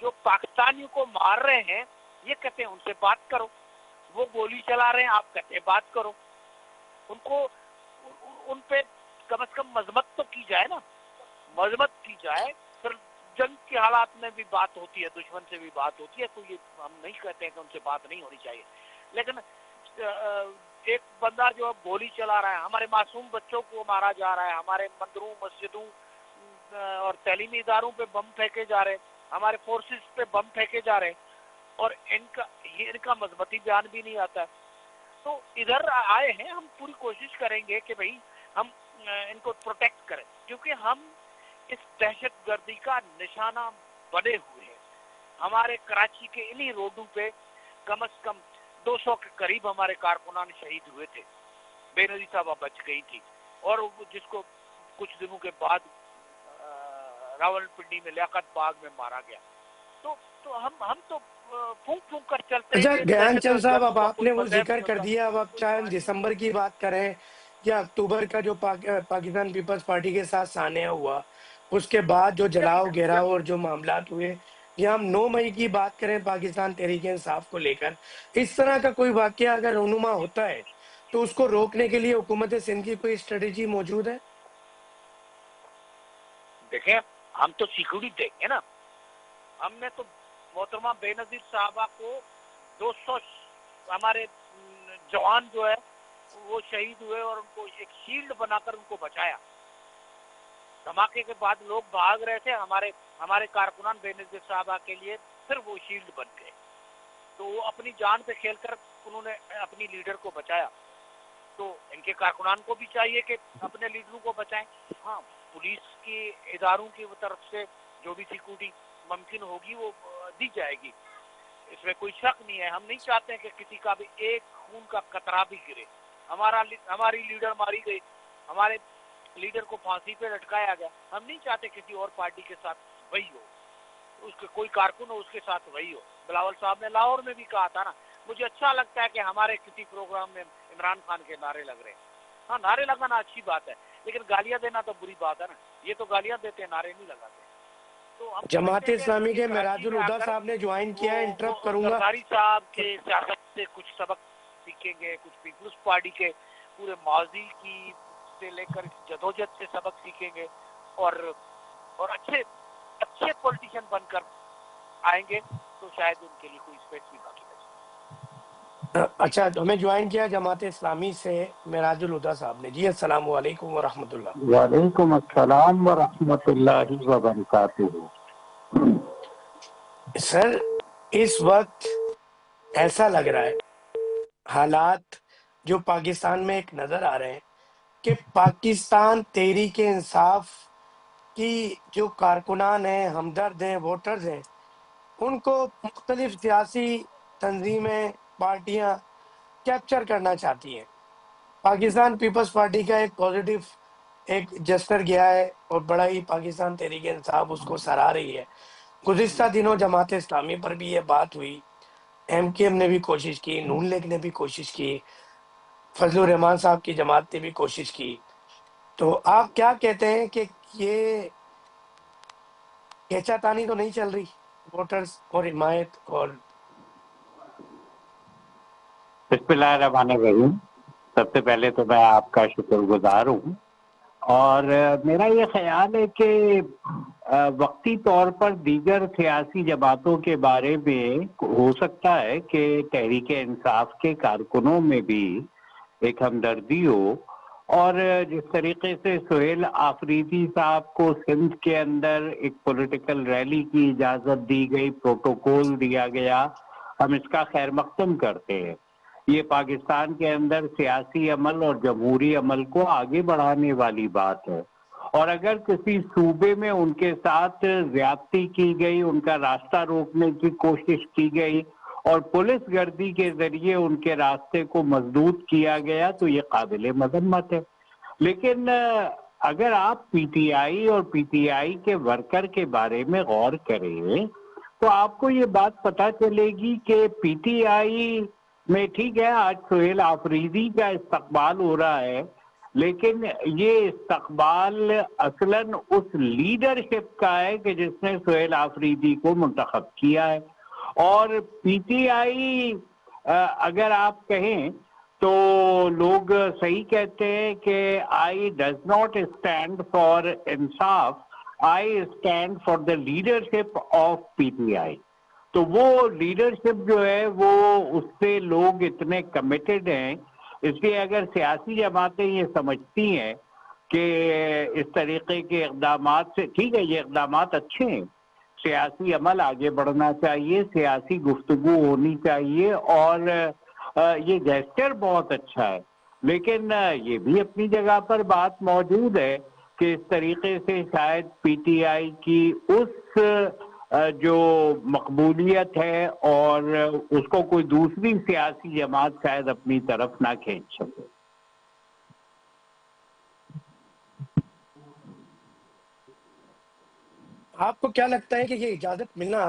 جو پاکستانیوں کو مار رہے ہیں یہ کہتے ہیں ان سے بات کرو. وہ گولی چلا رہے ہیں، آپ کہتے ہیں بات کرو. ان پہ کم از کم مذمت تو کی جائے نا، مذمت کی جائے. پھر جنگ کے حالات میں بھی بات ہوتی ہے، دشمن سے بھی بات ہوتی ہے، تو یہ ہم نہیں کہتے ہیں کہ ان سے بات نہیں ہونی چاہیے. لیکن ایک بندہ جو گولی چلا رہا ہے، ہمارے معصوم بچوں کو مارا جا رہا ہے، ہمارے مندروں، مسجدوں اور تعلیمی اداروں پہ بم پھینکے جا رہے، ہمارے فورسز پہ بم پھینکے جا رہے، اور ان کا مذمتی بیان بھی نہیں آتا ہے. تو ادھر آئے ہیں، ہم پوری کوشش کریں گے کہ بھئی ہم ان کو پروٹیکٹ کریں، کیونکہ ہم اس دہشت گردی کا نشانہ بنے ہوئے ہیں. ہمارے کراچی کے انہی روڈوں پہ کم از کم 200 کے قریب ہمارے کارکنان شہید ہوئے تھے. بے نظیر صاحبہ بچ گئی تھی، اور جس کو کچھ دنوں کے بعد راول پنڈی میں لیاقت باغ میں مارا گیا. تو تو ہم تو پھونک پھونک کر چلتے اچھا ہیں کہ گیان چند صاحب، اب آپ کوئی نے وہ مذہب ذکر نہیں کر ہوتا، دیا، اب آپ کوئی چاہے پارٹی نہیں دسمبر ہوتی۔ کی بات کریں یا اکتوبر کا جو پاکستان پیپلز پارٹی کے ساتھ سانحہ ہوا، اس کے بعد جو جلاؤ گھیراؤ اور جو معاملات ہوئے، یا ہم 9 مئی کی بات کریں پاکستان تحریک انصاف کو لے کر، اس طرح کا کوئی واقعہ اگر رونما ہوتا ہے تو اس کو روکنے کے لیے حکومت سندھ کی کوئی اسٹریٹجی موجود ہے؟ دیکھیں ہم تو سیکورٹی دیں گے نا، ہم نے تو محترمہ بے نظیر صاحبہ کو 200 ہمارے جوان جو ہے وہ شہید ہوئے اور ان کو ایک شیلڈ بنا کر ان کو بچایا۔ دھماکے کے بعد لوگ بھاگ رہے تھے، ہمارے کارکنان بے نظیر صاحبہ کے لیے پھر وہ شیلڈ بن گئے، تو وہ اپنی جان پہ کھیل کر انہوں نے اپنی لیڈر کو بچایا۔ تو ان کے کارکنان کو بھی چاہیے کہ اپنے لیڈروں کو بچائیں۔ ہاں، پولیس کے اداروں کی طرف سے جو بھی سیکورٹی ممکن ہوگی وہ دی جائے گی، اس میں کوئی شک نہیں ہے۔ ہم نہیں چاہتے ہیں کہ کسی کا بھی ایک خون کا قطرہ بھی گرے۔ ہماری لیڈر ماری گئی، ہمارے لیڈر کو پھانسی پہ لٹکایا گیا، ہم نہیں چاہتے کسی اور پارٹی کے ساتھ وہی ہو، اس کے کوئی کارکن ہو اس کے ساتھ وہی ہو۔ بلاول صاحب نے لاہور میں بھی کہا تھا نا، مجھے اچھا لگتا ہے کہ ہمارے کسی پروگرام میں عمران خان کے نعرے لگ رہے ہیں۔ ہاں، نعرے لگانا اچھی بات ہے، لیکن گالیاں دینا تو بری بات ہے نا، یہ تو گالیاں دیتے ہیں، نعرے نہیں لگاتے۔ تو ہم جماعت سمجھتے ہیں اسلامی کہ کے کراچی معراج میں آ الہدیٰ کر صاحب نے جوائن کیا ہے، انٹرپٹ وہ کروں گا۔ زرداری صاحب کے سیاست سے کچھ سبق سیکھیں گے، کچھ پیپلز پارٹی کے پورے ماضی کی سے لے کر جدوجہد سے سبق سیکھیں گے، اور اچھے پولیٹیشین بن کر آئیں گے، تو شاید ان کے لیے کوئی اسپیس بھی باقی رہے۔ اچھا، ہمیں جوائن کیا جماعت اسلامی سے معراج الہدیٰ صاحب نے۔ جی السلام علیکم ورحمۃ اللہ۔ وعلیکم السلام ورحمۃ اللہ وبرکاتہ۔ سر، اس وقت ایسا لگ رہا ہے حالات جو پاکستان میں ایک نظر آ رہے ہیں کہ پاکستان تحریک انصاف کی جو کارکنان ہیں، ہمدرد ہیں، ووٹرز ہیں، ان کو مختلف سیاسی تنظیمیں، پارٹیاں کیپچر کرنا چاہتی ہیں۔ پاکستان پیپلز پارٹی کا ایک پوزیٹو ایک جسٹر گیا ہے اور بڑا ہی پاکستان تحریک انصاف اس کو سراہ رہی ہے۔ گزشتہ دنوں جماعت اسلامی پر بھی یہ بات ہوئی، ایم کیو ایم نے بھی کوشش کی، نون لیگ نے بھی کوشش کی، فضل الرحمان صاحب کی جماعت نے بھی کوشش کی۔ تو آپ کیا کہتے ہیں کہ یہ کھینچا تانی تو نہیں چل رہی ووٹرز اور حمایت اور؟ بسم اللہ الرحمن الرحیم۔ سب سے پہلے تو میں آپ کا شکر گزار ہوں، اور میرا یہ خیال ہے کہ وقتی طور پر دیگر سیاسی جماعتوں کے بارے میں ہو سکتا ہے کہ تحریک انصاف کے کارکنوں میں بھی ایک ہمدردی ہو، اور جس طریقے سے سہیل آفریدی صاحب کو سندھ کے اندر ایک پولیٹیکل ریلی کی اجازت دی گئی، پروٹوکول دیا گیا، ہم اس کا خیر مقدم کرتے ہیں۔ یہ پاکستان کے اندر سیاسی عمل اور جمہوری عمل کو آگے بڑھانے والی بات ہے، اور اگر کسی صوبے میں ان کے ساتھ زیادتی کی گئی، ان کا راستہ روکنے کی کوشش کی گئی اور پولیس گردی کے ذریعے ان کے راستے کو مسدود کیا گیا، تو یہ قابل مذمت ہے۔ لیکن اگر آپ پی ٹی آئی اور پی ٹی آئی کے ورکر کے بارے میں غور کریں تو آپ کو یہ بات پتہ چلے گی کہ پی ٹی آئی میں ٹھیک ہے آج سہیل آفریدی کا استقبال ہو رہا ہے، لیکن یہ استقبال اصلاً اس لیڈرشپ کا ہے کہ جس نے سہیل آفریدی کو منتخب کیا ہے۔ اور پی ٹی آئی اگر آپ کہیں تو لوگ صحیح کہتے ہیں کہ آئی ڈز ناٹ اسٹینڈ فار انصاف، I stand for the leadership of P T I. تو وہ لیڈرشپ جو ہے وہ اس سے لوگ اتنے کمیٹڈ ہیں، اس لیے اگر سیاسی جماعتیں یہ سمجھتی ہیں کہ اس طریقے کے اقدامات سے ٹھیک ہے، یہ اقدامات اچھے ہیں، سیاسی عمل آگے بڑھنا چاہیے، سیاسی گفتگو ہونی چاہیے، اور یہ جیسچر بہت اچھا ہے، لیکن یہ بھی اپنی جگہ پر بات موجود ہے کہ اس طریقے سے شاید پی ٹی آئی کی اس جو مقبولیت ہے اور اس کو کوئی دوسری سیاسی جماعت شاید اپنی طرف نہ کھینچ سکے۔ آپ کو کیا لگتا ہے کہ یہ اجازت ملنا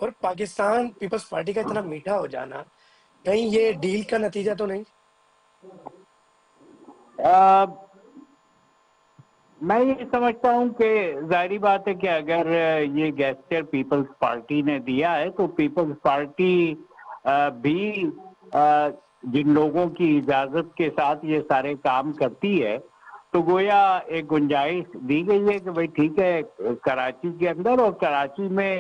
اور پاکستان پیپلز پارٹی کا اتنا میٹھا ہو جانا کہیں یہ ڈیل کا نتیجہ تو نہیں؟ میں یہ سمجھتا ہوں کہ ظاہری بات ہے کہ اگر یہ گیسچر پیپلز پارٹی نے دیا ہے تو پیپلز پارٹی بھی جن لوگوں کی اجازت کے ساتھ یہ سارے کام کرتی ہے تو گویا ایک گنجائش دی گئی ہے کہ بھئی ٹھیک ہے کراچی کے اندر، اور کراچی میں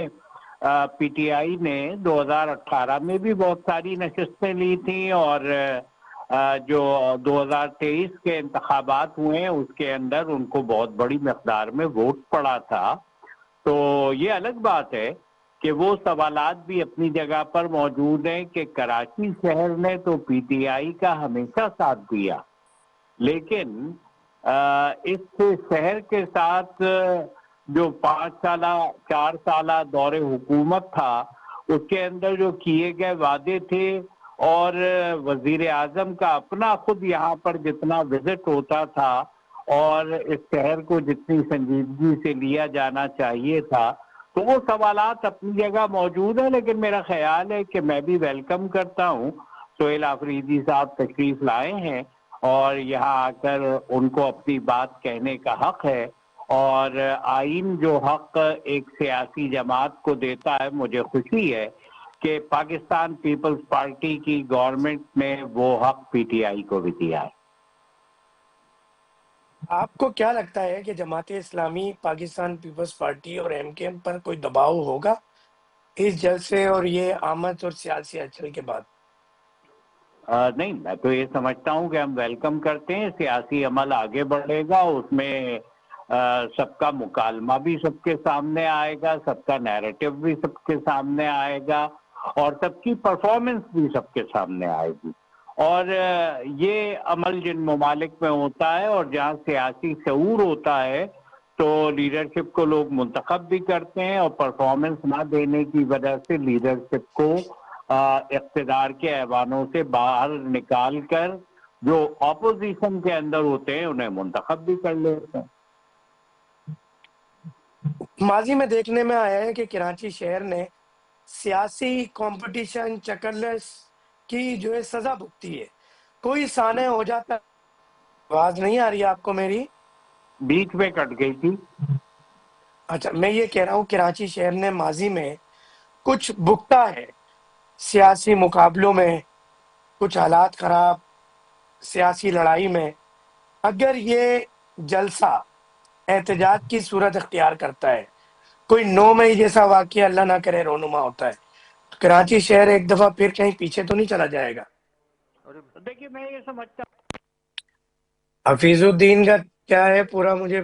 پی ٹی آئی نے 2018 میں بھی بہت ساری نشستیں لی تھیں، اور جو 2023 کے انتخابات ہوئے ہیں اس کے اندر ان کو بہت بڑی مقدار میں ووٹ پڑا تھا. تو یہ الگ بات ہے کہ وہ سوالات بھی اپنی جگہ پر موجود ہیں کہ کراچی شہر نے تو پی ٹی آئی کا ہمیشہ ساتھ دیا، لیکن اس شہر کے ساتھ جو 4 سالہ دور حکومت تھا اس کے اندر جو کیے گئے وعدے تھے، اور وزیر اعظم کا اپنا خود یہاں پر جتنا وزٹ ہوتا تھا اور اس شہر کو جتنی سنجیدگی سے لیا جانا چاہیے تھا، تو وہ سوالات اپنی جگہ موجود ہیں. لیکن میرا خیال ہے کہ میں بھی ویلکم کرتا ہوں، سہیل آفریدی صاحب تشریف لائے ہیں اور یہاں آ کر ان کو اپنی بات کہنے کا حق ہے، اور آئین جو حق ایک سیاسی جماعت کو دیتا ہے، مجھے خوشی ہے کہ پاکستان پیپلز پارٹی کی گورنمنٹ نے وہ حق پی ٹی آئی کو بھی دیا ہے. آپ کو کیا لگتا ہے کہ جماعت اسلامی، پاکستان پیپلز پارٹی اور ایم کے ایم پر کوئی دباؤ ہوگا اس جلسے اور یہ آمد اور سیاسی ہلچل کے بعد؟ نہیں، میں تو یہ سمجھتا ہوں کہ ہم ویلکم کرتے ہیں. سیاسی عمل آگے بڑھے گا، اس میں سب کا مکالمہ بھی سب کے سامنے آئے گا، سب کا نیریٹو بھی سب کے سامنے آئے گا، اور سب کی پرفارمنس بھی سب کے سامنے آئے گی. اور یہ عمل جن ممالک میں ہوتا ہے اور جہاں سیاسی شعور ہوتا ہے تو لیڈرشپ کو لوگ منتخب بھی کرتے ہیں، اور پرفارمنس نہ دینے کی وجہ سے لیڈرشپ کو اقتدار کے ایوانوں سے باہر نکال کر جو اپوزیشن کے اندر ہوتے ہیں انہیں منتخب بھی کر لیتے ہیں. ماضی میں دیکھنے میں آیا ہے کہ کراچی شہر نے سیاسی کمپٹیشن چکرلس کی جو ہے سزا بھگتی ہے. کوئی سانحہ ہو جاتا ہے. آواز نہیں آ رہی آپ کو میری؟ بیچ میں کٹ گئی تھی. اچھا، میں یہ کہہ رہا ہوں کراچی شہر نے ماضی میں کچھ بھگتا ہے سیاسی مقابلوں میں، کچھ حالات خراب سیاسی لڑائی میں. اگر یہ جلسہ احتجاج کی صورت اختیار کرتا ہے، کوئی 9 مئی جیسا واقعہ اللہ نہ کرے رونما ہوتا ہے، تو کراچی شہر ایک دفعہ پھر کہیں پیچھے تو نہیں چلا جائے گا؟ دیکھیے میں یہ سمجھتا ہوں. حفیظ الدین کا کیا ہے پورا مجھے؟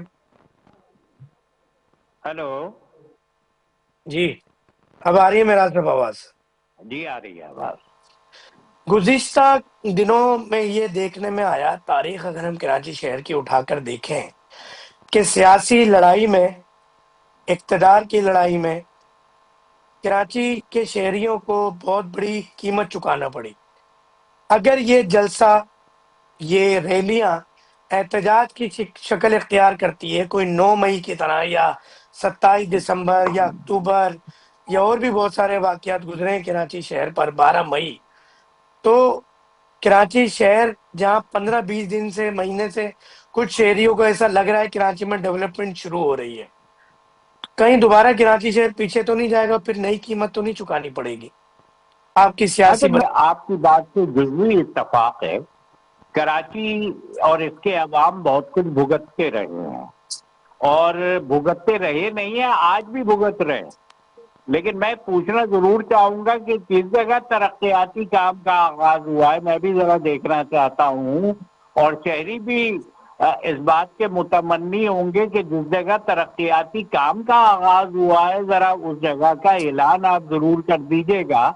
ہیلو جی اب آ رہی ہے میرا طرف آواز؟ جی آ رہی ہے آواز. گزشتہ دنوں میں یہ دیکھنے میں آیا، تاریخ اگر ہم کراچی شہر کی اٹھا کر دیکھیں کہ سیاسی لڑائی میں، اقتدار کی لڑائی میں کراچی کے شہریوں کو بہت بڑی قیمت چکانا پڑی. اگر یہ جلسہ، یہ ریلیاں احتجاج کی شکل اختیار کرتی ہے، کوئی 9 مئی کی طرح یا 27 دسمبر یا اکتوبر یا اور بھی بہت سارے واقعات گزرے ہیں کراچی شہر پر 12 مئی، تو کراچی شہر جہاں 15-20 دن سے، مہینے سے کچھ شہریوں کو ایسا لگ رہا ہے کراچی میں ڈیولپمنٹ شروع ہو رہی ہے، کہیں دوبارہ کراچی شہر پیچھے تو نہیں جائے گا؟ پھر نئی قیمت تو نہیں چکانی پڑے گی آپ کی سیاسی میں آپ کی بات سے جزوی اتفاق ہے. کراچی اور اس کے عوام بہت کچھ بھگتتے رہے ہیں، اور بھگتتے رہے نہیں ہیں، آج بھی بھگت رہے ہیں. لیکن میں پوچھنا ضرور چاہوں گا کہ کس جگہ ترقیاتی کام کا آغاز ہوا ہے. میں بھی ذرا دیکھنا چاہتا ہوں، اور شہری بھی اس بات کے متمنی ہوں گے کہ جس جگہ ترقیاتی کام کا آغاز ہوا ہے ذرا اس جگہ کا اعلان آپ ضرور کر دیجئے گا،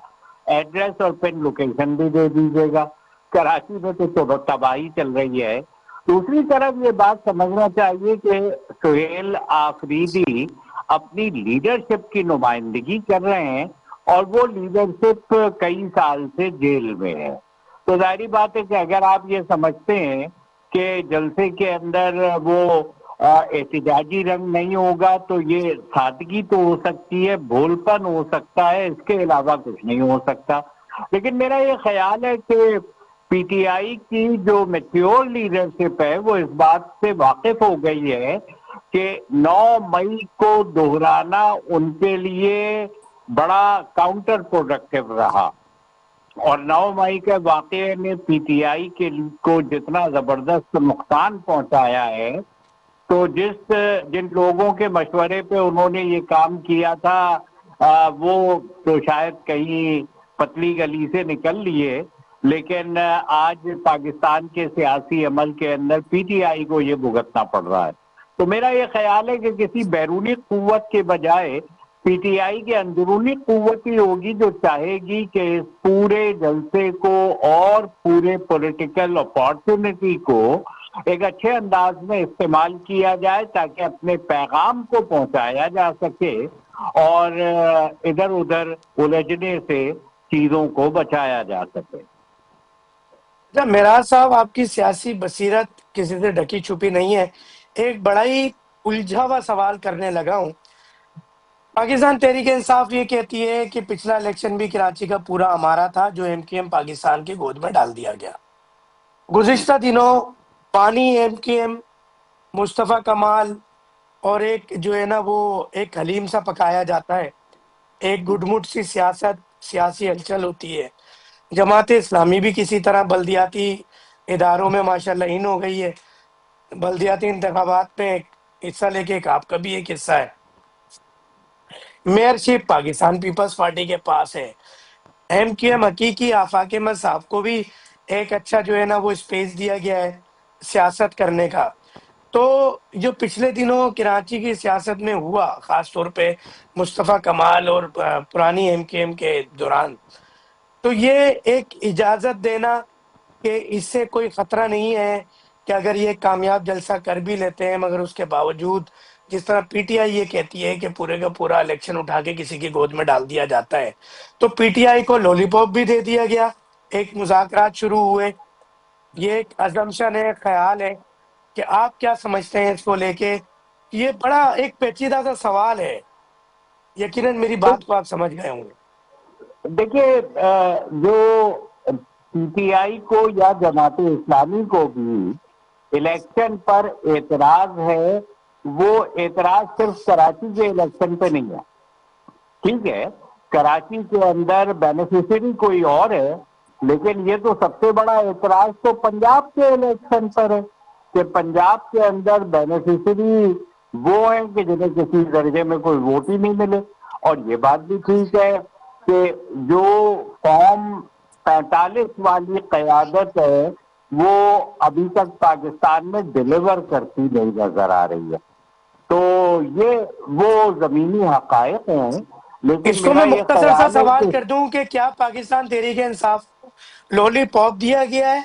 ایڈریس اور پن لوکیشن بھی دے دیجئے گا. کراچی میں تو تباہی چل رہی ہے. دوسری طرف یہ بات سمجھنا چاہیے کہ سہیل آفریدی اپنی لیڈرشپ کی نمائندگی کر رہے ہیں، اور وہ لیڈرشپ کئی سال سے جیل میں ہے. تو ظاہری بات ہے کہ اگر آپ یہ سمجھتے ہیں کہ جلسے کے اندر وہ احتجاجی رنگ نہیں ہوگا تو یہ سادگی تو ہو سکتی ہے، بھولپن ہو سکتا ہے، اس کے علاوہ کچھ نہیں ہو سکتا۔ لیکن میرا یہ خیال ہے کہ پی ٹی آئی کی جو میچیور لیڈرشپ ہے وہ اس بات سے واقف ہو گئی ہے کہ 9 مئی کو دہرانا ان کے لیے بڑا کاؤنٹر پروڈکٹیو رہا، اور 9 مئی کے واقعے نے پی ٹی آئی کو جتنا زبردست نقصان پہنچایا ہے، تو جن لوگوں کے مشورے پہ انہوں نے یہ کام کیا تھا وہ تو شاید کہیں پتلی گلی سے نکل لیے، لیکن آج پاکستان کے سیاسی عمل کے اندر پی ٹی آئی کو یہ بھگتنا پڑ رہا ہے۔ تو میرا یہ خیال ہے کہ کسی بیرونی قوت کے بجائے پی ٹی آئی کے اندرونی قوت ہی ہوگی جو چاہے گی کہ اس پورے جلسے کو اور پورے پولیٹیکل اپارچونٹی کو ایک اچھے انداز میں استعمال کیا جائے تاکہ اپنے پیغام کو پہنچایا جا سکے اور ادھر ادھر الجھنے سے چیزوں کو بچایا جا سکے۔ اچھا معراج صاحب، آپ کی سیاسی بصیرت کسی سے ڈھکی چھپی نہیں ہے، ایک بڑا ہی الجھا ہوا سوال کرنے لگا ہوں۔ پاکستان تحریک انصاف یہ کہتی ہے کہ پچھلا الیکشن بھی کراچی کا پورا ہمارا تھا، جو ایم کیو ایم پاکستان کی گود میں ڈال دیا گیا۔ گزشتہ دنوں پانی ایم کیو ایم، مصطفیٰ کمال اور ایک جو ہے نا وہ ایک حلیم سا پکایا جاتا ہے، ایک گڈ مٹ سی سیاسی ہلچل ہوتی ہے۔ جماعت اسلامی بھی کسی طرح بلدیاتی اداروں میں ماشاءاللہ ان ہو گئی ہے۔ بلدیاتی انتخابات میں حصہ لے کے ایک آپ کا بھی ایک حصہ ہے۔ میئرشپ پاکستان پیپلز پارٹی کے پاس ہے۔ ایم کیو ایم حقیقی آفاق احمد صاحب کو بھی ایک اچھا جو ہے نا وہ اسپیس دیا گیا ہے سیاست کرنے کا۔ تو جو پچھلے دنوں کراچی کی سیاست میں ہوا، خاص طور پہ مصطفیٰ کمال اور پرانی ایم کیو ایم کے دوران، تو یہ ایک اجازت دینا کہ اس سے کوئی خطرہ نہیں ہے کہ اگر یہ کامیاب جلسہ کر بھی لیتے ہیں مگر اس کے باوجود جس طرح پی ٹی آئی یہ کہتی ہے کہ پورے کا پورا الیکشن اٹھا کے کسی کی گود میں ڈال دیا جاتا ہے، تو پی ٹی آئی کو لولی پاپ بھی دے دیا گیا، ایک مذاکرات شروع ہوئے۔ یہ ایک ازمپشن ہے، خیال ہے کہ آپ کیا سمجھتے ہیں اس کو لے کے؟ یہ بڑا ایک پیچیدہ سا سوال ہے، یقیناً میری بات کو آپ سمجھ گئے ہوں گے۔ دیکھیے جو پی ٹی آئی کو یا جماعت اسلامی کو بھی الیکشن پر اعتراض ہے، وہ اعتراض صرف کراچی کے الیکشن پہ نہیں ہے۔ ٹھیک ہے، کراچی کے اندر بینیفیشری کوئی اور ہے، لیکن یہ تو سب سے بڑا اعتراض تو پنجاب کے الیکشن پر ہے کہ پنجاب کے اندر بینیفیشری وہ ہیں کہ جنہیں کسی درجے میں کوئی ووٹ ہی نہیں ملے۔ اور یہ بات بھی ٹھیک ہے کہ جو فارم 45 والی قیادت ہے وہ ابھی تک پاکستان میں ڈیلیور کرتی نہیں نظر آ رہی ہے۔ تو یہ وہ زمینی حقائق ہیں، لیکن اس کو میرا میں یہ مختصر سا خیال ہے سوال کہ کر دوں کہ کیا پاکستان تحریک انصاف کو لولی پاپ دیا گیا ہے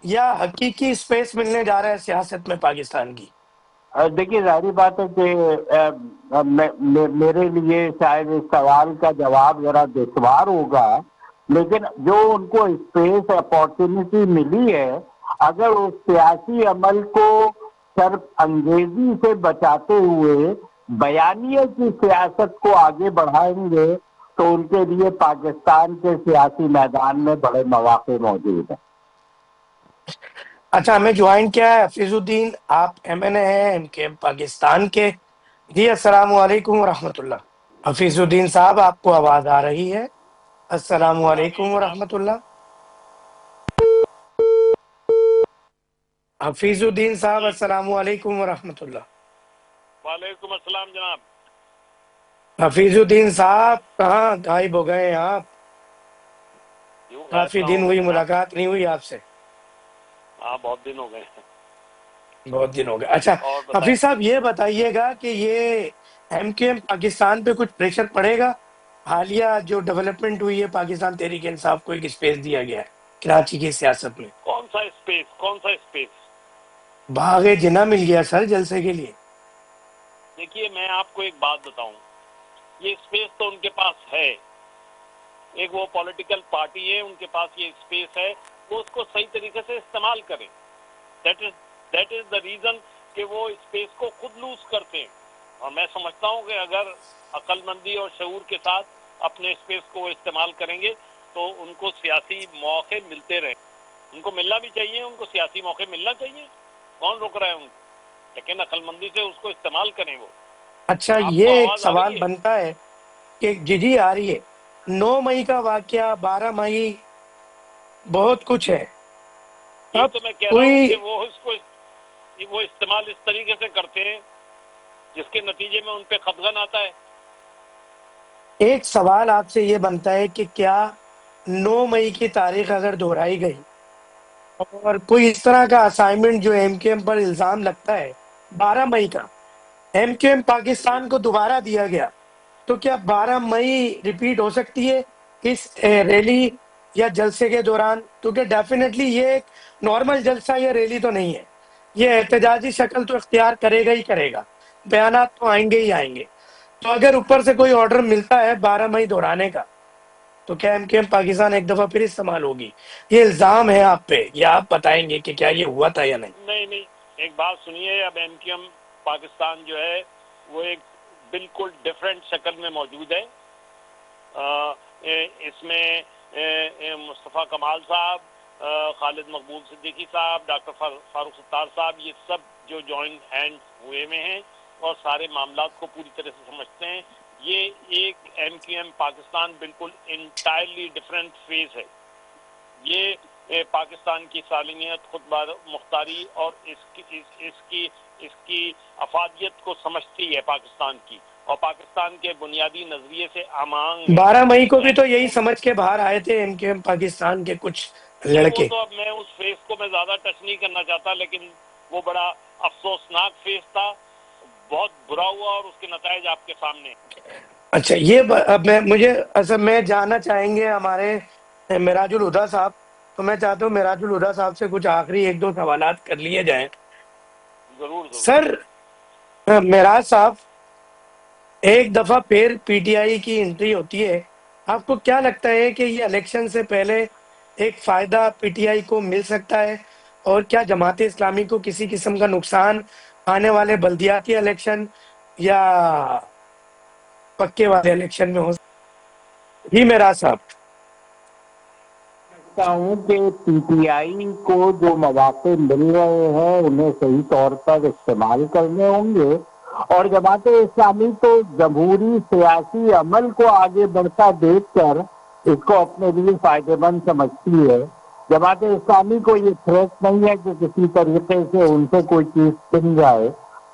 یا حقیقی اسپیس ملنے جا رہا ہے سیاست میں پاکستان کی؟ دیکھیے ظاہری بات ہے کہ میرے لیے شاید اس سوال کا جواب ذرا دشوار ہوگا، لیکن جو ان کو اسپیس اپارچونٹی ملی ہے، اگر اس سیاسی عمل کو شرف انگیزی سے بچاتے ہوئے بیانیے کی سیاست کو آگے بڑھائیں گے تو ان کے لیے پاکستان کے سیاسی میدان میں بڑے مواقع موجود ہیں۔ اچھا، ہمیں جوائن کیا ہے حفیظ الدین، آپ ایم این اے ہیں ایم کے پاکستان کے۔ جی السلام علیکم ورحمۃ اللہ۔ حفیظ الدین صاحب، آپ کو آواز آ رہی ہے؟ السلام علیکم ورحمۃ اللہ۔ حفیظ الدین صاحب السلام علیکم ورحمۃ اللہ۔ وعلیکم السلام جناب۔ حفیظ الدین صاحب کہاں غائب ہو گئے ہیں آپ؟ کافی دن ہوئی ملاقات نہیں ہوئی آپ سے۔ ہاں بہت دن ہو گئے ہیں۔ بہت دن ہو گئے۔ اچھا حفیظ صاحب یہ بتائیے گا کہ یہ ایم کیو ایم پاکستان پہ کچھ پریشر پڑے گا؟ حالیہ جو ڈیولپمنٹ ہوئی ہے پاکستان تحریک انصاف کو ایک اسپیس دیا گیا ہے کراچی کی سیاست میں، کون سا اسپیس؟ باغ جنہ مل گیا سر جلسے کے لیے۔ دیکھیے میں آپ کو ایک بات بتاؤں، یہ اسپیس تو ان کے پاس ہے، ایک وہ پولیٹیکل پارٹی ہے، ان کے پاس یہ اسپیس ہے، وہ اس کو صحیح طریقے سے استعمال کریں۔ دیٹ از دا ریزن کہ وہ اسپیس کو خود لوز کرتے ہیں. اور میں سمجھتا ہوں کہ اگر عقل مندی اور شعور کے ساتھ اپنے اسپیس کو استعمال کریں گے تو ان کو سیاسی موقع ملتے رہیں. ان کو ملنا بھی چاہیے, ان کو سیاسی موقع ملنا چاہیے, کون روک رہا ہے ان کو, لیکن عقل مندی سے اس کو استعمال کریں. وہ اچھا یہ ایک سوال بنتا ہے کہ جی آ رہی ہے 9 مئی کا واقعہ, 12 مئی بہت کچھ ہے. یہ تو میں کہہ رہا ہوں کہ وہ اس کو وہ استعمال اس طریقے سے کرتے ہیں جس کے نتیجے میں ان پہ خفگان آتا ہے. ایک سوال آپ سے یہ بنتا ہے کہ کیا 9 مئی کی تاریخ اگر دہرائی گئی اور کوئی اس طرح کا اسائنمنٹ جو ایم کیو ایم پر الزام لگتا ہے 12 مئی کا, ایم کیو ایم پاکستان کو دوبارہ دیا گیا, تو کیا 12 مئی ریپیٹ ہو سکتی ہے اس ریلی یا جلسے کے دوران؟ کیونکہ ڈیفینیٹلی یہ ایک نارمل جلسہ یا ریلی تو نہیں ہے, یہ احتجاجی شکل تو اختیار کرے گا ہی کرے گا, بیانات تو آئیں گے ہی آئیں گے. تو اگر اوپر سے کوئی آرڈر ملتا ہے 12 مئی دہرانے کا تو کیا ایم کیو ایم پاکستان ایک دفعہ پھر استعمال ہوگی؟ یہ الزام ہے آپ پہ, یا آپ بتائیں گے کہ کیا یہ ہوا تھا یا نہیں؟ نہیں, ایک بات سنیے. اب ایم کیو ایم پاکستان جو ہے وہ ایک بالکل ڈفرینٹ شکل میں موجود ہے. اس میں مصطفیٰ کمال صاحب, خالد مقبول صدیقی صاحب, ڈاکٹر فاروق ستار صاحب, یہ سب جو جوائنٹ ہینڈ ہوئے میں ہیں اور سارے معاملات کو پوری طرح سے سمجھتے ہیں. یہ ایک ایم کیو ایم پاکستان بالکل انٹائرلی ڈفرینٹ فیز ہے. یہ پاکستان کی سالمیت, خود مختاری اور اس کی افادیت کو سمجھتی ہے پاکستان کی, اور پاکستان کے بنیادی نظریے سے آمانگ. 12 مئی کو بھی تو یہی سمجھ کے باہر آئے تھے ایم کیو ایم پاکستان کے کچھ لڑکے. وہ تو اب میں اس فیز کو میں زیادہ ٹچ نہیں کرنا چاہتا, لیکن وہ بڑا افسوسناک فیز تھا, بہت برا ہوا اور اس کے نتائج آپ کے سامنے. اچھا یہ اب میں جاننا چاہیں گے ہمارے معراج الہدیٰ صاحب, تو میں چاہتا ہوں معراج الہدیٰ صاحب سے کچھ آخری 1-2 سوالات کر لیے جائیں. ضرور. سر معراج صاحب, ایک دفعہ پھر پی ٹی آئی کی انٹری ہوتی ہے, آپ کو کیا لگتا ہے کہ یہ الیکشن سے پہلے ایک فائدہ پی ٹی آئی کو مل سکتا ہے, اور کیا جماعت اسلامی کو کسی قسم کا نقصان آنے والے بلدیاتی الیکشن یا پکے والے الیکشن میں ہو سکتا؟ جی معراج صاحب. ہوں کہ پی ٹی آئی کو جو مواقع مل رہے ہیں انہیں صحیح طور پر استعمال کرنے ہوں گے, اور جماعت اسلامی تو جمہوری سیاسی عمل کو آگے بڑھتا دیکھ کر اس کو اپنے لیے فائدہ مند سمجھتی ہے. جماعت اسلامی کو یہ تھریٹ نہیں ہے کہ کسی طریقے سے ان سے کوئی چیز چھن جائے,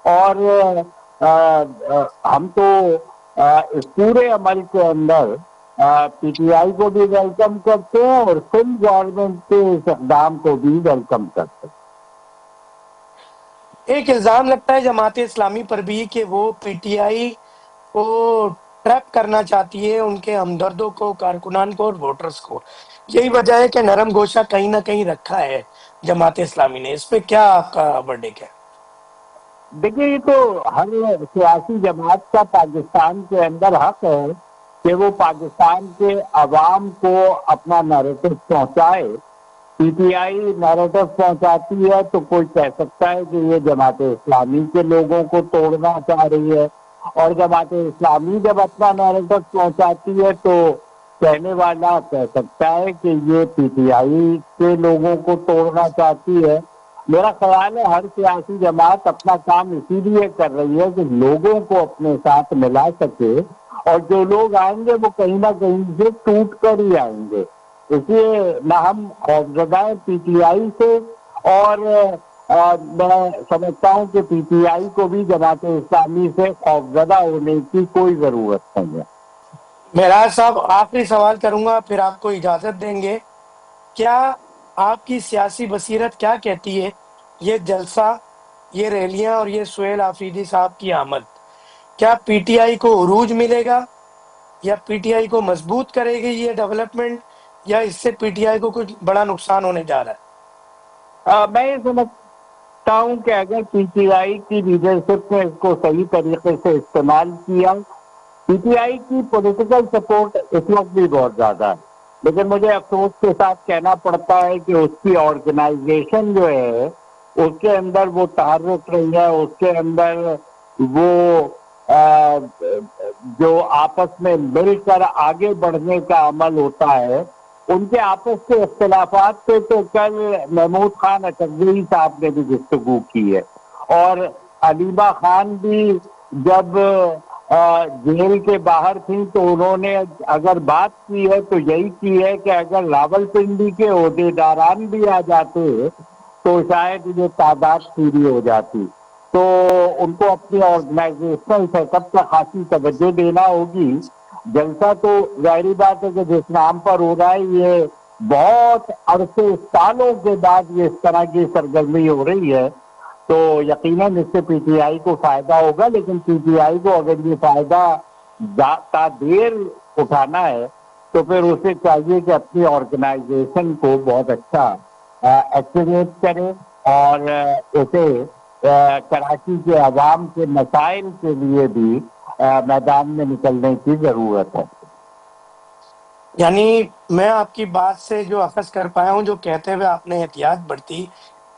اور ہم تو اس پورے عمل کے اندر پی ٹی آئی کو بھی ویلکم کرتے ہیں اور سندھ گورنمنٹ کے اس اقدام کو بھی ویلکم کرتے ہیں. ایک الزام لگتا ہے جماعت اسلامی پر بھی کہ وہ پی ٹی آئی کو ٹریپ کرنا چاہتی ہے, ان کے ہمدردوں کو, کارکنان کو اور ووٹرز کو. یہی وجہ ہے کہ نرم گوشہ کہیں نہ کہیں رکھا ہے جماعت اسلامی نے. اس پہ کیا آپ کا ورڈک ہے؟ دیکھیے, یہ تو ہر سیاسی جماعت کا پاکستان کے اندر حق ہے کہ وہ پاکستان کے عوام کو اپنا نیریٹو پہنچائے. پی ٹی آئی نیریٹو پہنچاتی ہے تو کوئی کہہ سکتا ہے کہ یہ جماعت اسلامی کے لوگوں کو توڑنا چاہ رہی ہے, اور جماعت اسلامی جب اپنا نیریٹو پہنچاتی ہے تو کہنے والا کہہ سکتا ہے کہ یہ پی ٹی آئی کے لوگوں کو توڑنا چاہتی ہے. میرا خیال ہے ہر سیاسی جماعت اپنا کام اسی لیے کر رہی ہے کہ لوگوں کو اپنے ساتھ ملا سکے, اور جو لوگ آئیں گے وہ کہیں نہ کہیں سے ٹوٹ کر ہی آئیں گے. اس لیے نہ ہم خوفزدہ ہیں پی ٹی آئی سے, اور میں سمجھتا ہوں کہ پی ٹی آئی کو بھی جماعت اسلامی سے خوفزدہ ہونے کی کوئی ضرورت نہیں ہے. معراج صاحب آخری سوال کروں گا, پھر آپ کو اجازت دیں گے. کیا آپ کی سیاسی بصیرت کیا کہتی ہے یہ جلسہ, یہ ریلیاں اور یہ سہیل آفریدی صاحب کی آمد, کیا پی ٹی آئی کو عروج ملے گا, یا پی ٹی آئی کو مضبوط کرے گی یہ ڈیولپمنٹ, یا اس سے پی ٹی آئی کو کچھ بڑا نقصان ہونے جا رہا ہے؟ میں یہ سمجھتا ہوں کہ اگر پی ٹی آئی کی لیڈرشپ نے اس کو صحیح طریقے سے استعمال کیا, پی ٹی آئی کی پولیٹیکل سپورٹ اس وقت بھی بہت زیادہ ہے, لیکن مجھے افسوس کے ساتھ کہنا پڑتا ہے کہ اس کی آرگنائزیشن جو ہے اس کے اندر وہ تعارف رہی ہے، اس کے اندر وہ جو آپس میں مل کر آگے بڑھنے کا عمل ہوتا ہے، ان کے آپس کے اختلافات پہ تو کل محمود خان اٹکزئی صاحب نے بھی گفتگو کی ہے، اور علیمہ خان بھی جب جیل کے باہر تھیں تو انہوں نے اگر بات کی ہے تو یہی کی ہے کہ اگر راولپنڈی کے عہدیداران بھی آ جاتے تو شاید یہ تعداد پوری ہو جاتی. تو ان کو اپنی آرگنائزیشنل سیٹ اپ کا خاصی توجہ دینا ہوگی. جلسہ تو ظاہری بات ہے کہ جس نام پر ہو رہا ہے یہ بہت عرصے سالوں کے بعد یہ اس طرح کی سرگرمی ہو رہی ہے، تو یقیناً اس سے پی ٹی آئی کو فائدہ ہوگا. لیکن پی ٹی آئی کو اگر یہ فائدہ تا دیر اٹھانا ہے تو پھر اسے چاہیے کہ اپنی آرگنائزیشن کو بہت اچھا ایکٹیویٹ کرے اور اسے کراچی کے عوام کے مسائل کے لیے بھی میدان میں نکلنے کی ضرورت ہے. یعنی میں آپ کی بات سے جو اخذ کر پایا ہوں، جو کہتے ہوئے آپ نے احتیاط برتی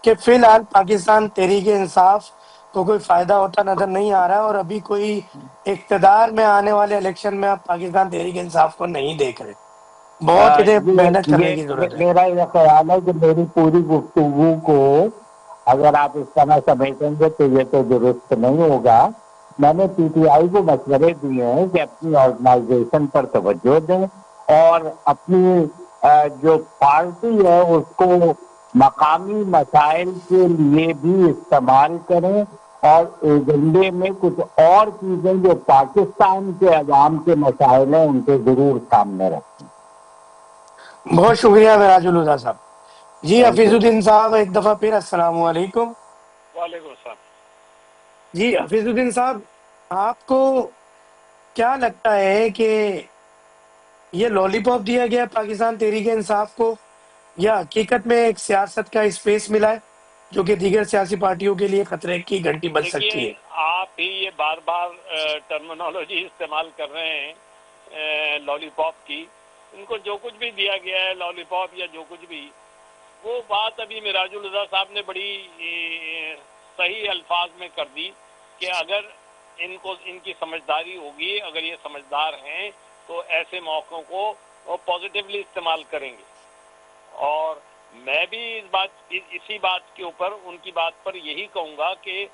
کہ فی الحال پاکستان تحریک انصاف کو کوئی فائدہ ہوتا نظر نہیں آ رہا ہے، اور ابھی کوئی اقتدار میں آنے والے الیکشن میں آپ پاکستان تحریک انصاف کو نہیں دیکھ رہے. بہت انہیں محنت کرنے کی ضرورت ہے. میرا یہ خیال ہے کہ میری پوری گفتگو کو اگر آپ اس طرح سمیٹیں گے تو یہ تو درست نہیں ہوگا. میں نے پی ٹی آئی کو مشورے دیے ہیں کہ اپنی آرگنائزیشن پر توجہ دیں اور اپنی جو پارٹی ہے اس کو مقامی مسائل کے لیے بھی استعمال کریں اور ایجنڈے میں کچھ اور چیزیں جو پاکستان کے عوام کے مسائل ہیں ان کے ضرور سامنے رکھیں. بہت شکریہ معراج الہدیٰ صاحب. جی حفیظ الدین صاحب ایک دفعہ پھر السلام علیکم. وعلیکم السلام. جی حفیظ الدین صاحب، آپ کو کیا لگتا ہے کہ یہ لالی پاپ دیا گیا پاکستان تحریک انصاف کو، یا حقیقت میں ایک سیاست کا اسپیس ملا ہے جو کہ دیگر سیاسی پارٹیوں کے لیے خطرے کی گھنٹی بج سکتی ہے؟ آپ ہی یہ بار بار ٹرمینالوجی استعمال کر رہے ہیں لالی پاپ کی. ان کو جو کچھ بھی دیا گیا ہے لالی پاپ یا جو کچھ بھی، وہ بات ابھی معراج الہدیٰ صاحب نے بڑی صحیح الفاظ میں کر دی کہ اگر ان کی سمجھداری ہوگی، اگر یہ سمجھدار ہیں تو ایسے موقعوں کو پازیٹیولی استعمال کریں گے. اور میں بھی اسی بات کے اوپر ان کی بات پر یہی کہوں گا کہ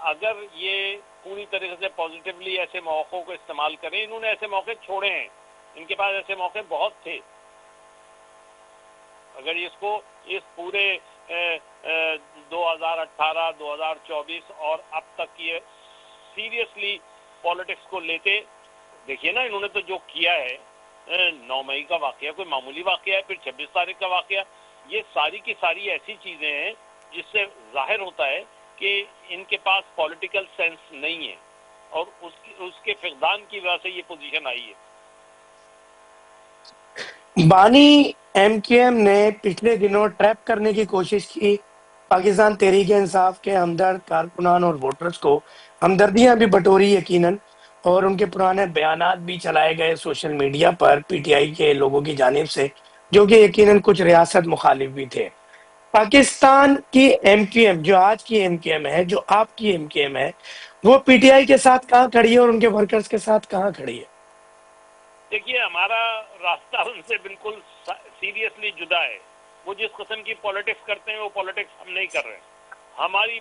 اگر یہ پوری طریقے سے پازیٹیولی ایسے موقعوں کو استعمال کریں. انہوں نے ایسے موقع چھوڑے ہیں، ان کے پاس ایسے موقع بہت تھے. اگر اس پورے 2018 2024 اور اب تک یہ سیریسلی پالیٹکس کو لیتے، دیکھیے نا انہوں نے تو جو کیا ہے، 9 مئی کا واقعہ کوئی معمولی واقعہ ہے، پھر 26 تاریخ کا واقعہ، یہ ساری کی ساری ایسی چیزیں ہیں جس سے ظاہر ہوتا ہے کہ ان کے پاس پولیٹیکل سینس نہیں ہے، اور اس کے فقدان کی وجہ سے یہ پوزیشن آئی ہے. بانی ایم کیو ایم نے پچھلے دنوں ٹریپ کرنے کی کوشش کی پاکستان تحریک انصاف کے ہمدرد کارکنان اور ووٹرز کو. ہمدردیاں بھی بٹوری یقیناً، اور ان کے پرانے بیانات بھی چلائے گئے social media per P T I کے لوگوں کی جانب سے، جو کہ یقیناً کچھ ریاست مخالف بھی تھے. پاکستان کی ایم کیو ایم، جو آج کی ایم کیو ایم ہے، جو آپ کی ایم کیو ایم ہے، وہ پی ٹی آئی کے ساتھ کہاں کھڑی ہے اور ان کے ورکرز کے ساتھ کہاں کھڑی ہے؟ دیکھیے ہمارا راستہ ان سے بالکل سیریسلی جدا ہے. وہ جس قسم کی پالیٹکس کرتے ہیں وہ پالیٹکس ہم نہیں کر رہے ہیں. ہماری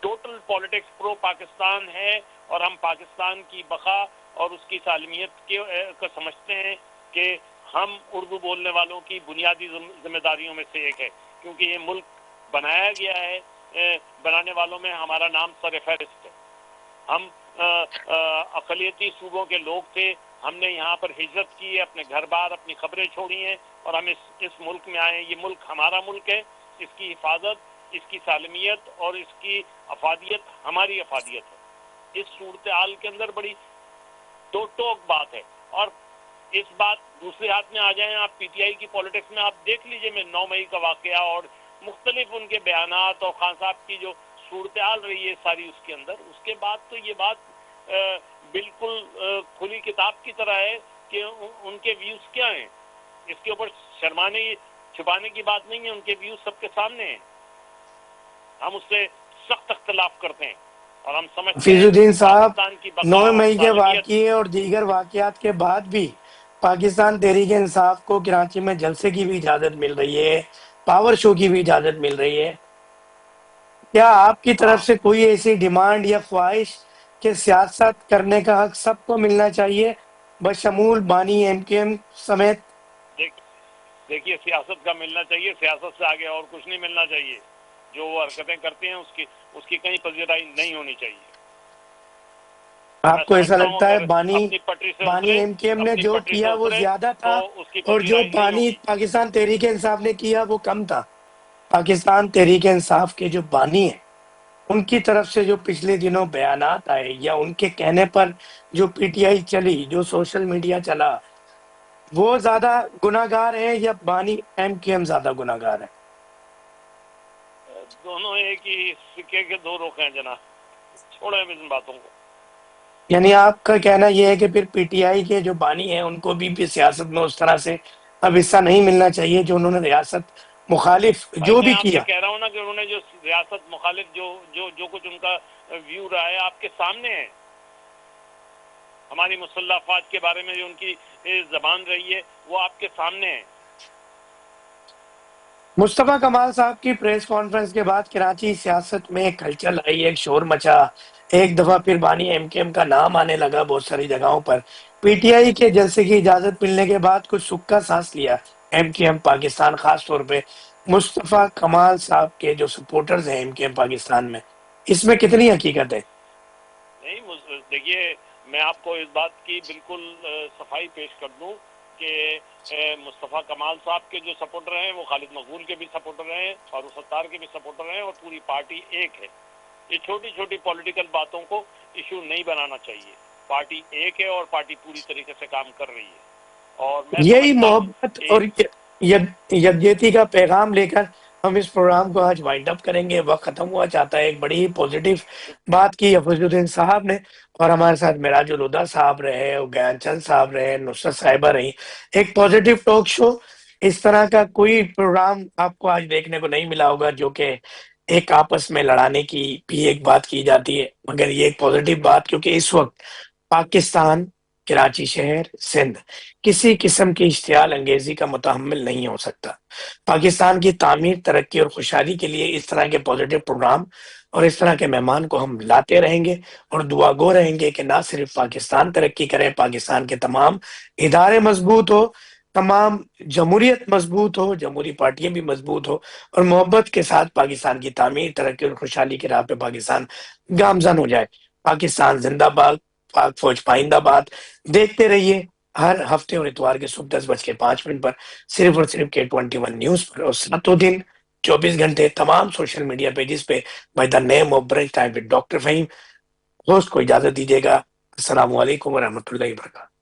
ٹوٹل پالیٹکس پرو پاکستان ہے، اور ہم پاکستان کی بقا اور اس کی سالمیت کو سمجھتے ہیں کہ ہم اردو بولنے والوں کی بنیادی ذمہ داریوں میں سے ایک ہے. کیونکہ یہ ملک بنایا گیا ہے، بنانے والوں میں ہمارا نام سر فہرست ہے. ہم اقلیتی صوبوں کے لوگ تھے، ہم نے یہاں پر ہجرت کی ہے، اپنے گھر بار اپنی خبریں چھوڑی ہیں، اور ہم اس ملک میں آئے ہیں. یہ ملک ہمارا ملک ہے، اس کی حفاظت، اس کی سالمیت اور اس کی افادیت ہماری افادیت ہے. اس صورتحال کے اندر بڑی دو ٹوک بات ہے. اور اس بات دوسرے ہاتھ میں آ جائیں آپ پی ٹی آئی کی پالیٹکس میں، آپ دیکھ لیجئے میں 9 مئی کا واقعہ اور مختلف ان کے بیانات اور خان صاحب کی جو صورتحال رہی ہے ساری اس کے اندر، اس کے بعد تو یہ بات بالکل کھلی کتاب کی طرح ہے کہ ان کے ویوز کیا ہیں. اس کے اوپر شرمانے چھپانے کی بات نہیں ہے، ان کے ویوز سب کے سامنے ہیں. ہم اس سے سخت اختلاف کرتے ہیں اور ہم سمجھتے حفیظ ہیں الدین صاحب، پاکستان کی بقا 9 اور مئی کے سالمیت. واقعے اور دیگر واقعات کے بعد بھی پاکستان تحریک انصاف کو کراچی میں جلسے کی بھی اجازت مل رہی ہے، پاور شو کی بھی اجازت مل رہی ہے. کیا آپ کی طرف سے کوئی ایسی ڈیمانڈ یا خواہش کہ سیاست کرنے کا حق سب کو ملنا چاہیے بشمول بانی ایم کیو ایم سمیت؟ دیکھیے سیاست کا ملنا چاہیے، سیاست سے آگے اور کچھ نہیں ملنا چاہیے. جو وہ حرکتیں کرتے ہیں اس کی کہیں پذیرائی نہیں ہونی چاہیے. آپ کو ایسا لگتا ہے اپنی پٹری سے بانی اترے، ایم کیو ایم نے اپنی جو پٹری سے کیا وہ اترے زیادہ تو تھا اس کی اور جو پذیرائی نہیں بانی ہوگی. پاکستان تحریک انصاف نے کیا وہ کم تھا؟ پاکستان تحریک انصاف کے جو بانی ہیں ان کی طرف سے جو پچھلے دنوں بیانات آئے یا ان کے کہنے پر جو پی ٹی آئی چلی، جو سوشل میڈیا چلا، وہ زیادہ گناہگار ہیں یا بانی ایم کیو ایم زیادہ گناہگار ہیں؟ دونوں ایک ہی سکے کے دو رخ ہیں جناب، چھوڑیں اب ان باتوں کو. یعنی آپ کا کہنا یہ ہے کہ پھر پی ٹی آئی کے جو بانی ہیں ان کو بھی سیاست میں اس طرح سے اب حصہ نہیں ملنا چاہیے جو انہوں نے ریاست مخالف بھائی جو میں بھی آپ سے کیا؟ کہہ رہا ہوں نا کہ انہوں نے جو ریاست مخالف جو کچھ ان کا ویو رہا ہے آپ کے سامنے ہے. ہماری مسلح افواج کے بارے میں جو ان کی زبان رہی ہے وہ آپ کے سامنے ہے. مصطفیٰ کمال صاحب کی پریس کانفرنس کے بعد کراچی سیاست میں ایک ہلچل آئی، ایک شور مچا، ایک دفعہ پھر بانی ایم کیو ایم کا نام آنے لگا بہت ساری جگہوں پر. پی ٹی آئی کے جلسے کی اجازت ملنے کے بعد کچھ سکھ کا سانس لیا ایم کیو ایم پاکستان، خاص طور پہ مصطفیٰ کمال صاحب کے جو سپورٹرز ہیں ایم کیو ایم پاکستان میں. اس میں کتنی حقیقت ہے؟ نہیں دیکھیے، میں آپ کو اس بات کی بالکل صفائی پیش کر دوں کہ مصطفیٰ کمال صاحب کے جو سپورٹر ہیں وہ خالد مقبول کے بھی سپورٹر ہیں، فاروق ستار کے بھی سپورٹر ہیں، اور پوری پارٹی ایک ہے. یہ چھوٹی چھوٹی پولیٹیکل باتوں کو ایشو نہیں بنانا چاہیے. پارٹی ایک ہے اور پارٹی پوری طریقے سے کام کر رہی ہے. اور میں یہی سمجھتا ہوں محبت اور یکجہتی کا پیغام لے کر ہم اس پروگرام کو آج وائنڈ اپ کریں گے. وقت ختم ہوا چاہتا ہے. ایک بڑی ہی پوزیٹیو بات کی حفیظ الدین صاحب نے، اور ہمارے ساتھ معراج الہدیٰ صاحب رہے، گیان چند صاحب رہے، نصرت صاحبہ رہی. ایک پوزیٹیو ٹاک شو، اس طرح کا کوئی پروگرام آپ کو آج دیکھنے کو نہیں ملا ہوگا جو کہ ایک آپس میں لڑانے کی بھی ایک بات کی جاتی ہے. مگر یہ ایک پوزیٹیو بات، کیونکہ اس وقت پاکستان، کراچی شہر، سندھ کسی قسم کی اشتعال انگیزی کا متحمل نہیں ہو سکتا. پاکستان کی تعمیر، ترقی اور خوشحالی کے لیے اس طرح کے پوزیٹیو پروگرام اور اس طرح کے مہمان کو ہم لاتے رہیں گے اور دعا گو رہیں گے کہ نہ صرف پاکستان ترقی کرے، پاکستان کے تمام ادارے مضبوط ہو، تمام جمہوریت مضبوط ہو، جمہوری پارٹیاں بھی مضبوط ہو، اور محبت کے ساتھ پاکستان کی تعمیر، ترقی اور خوشحالی کی راہ پہ پاکستان گامزن ہو جائے. پاکستان زندہ باد، پاک فوج پائندہ باد. دیکھتے رہیے ہر ہفتے اور اتوار کے صبح 10:05 پر صرف اور صرف K21 نیوز پر، اور 7 دن 24 گھنٹے تمام سوشل میڈیا پیجز پہ by the name of brunch time with doctor Fahim. Host کو اجازت دیجیے گا. السلام علیکم ورحمۃ اللہ وبرکاتہ.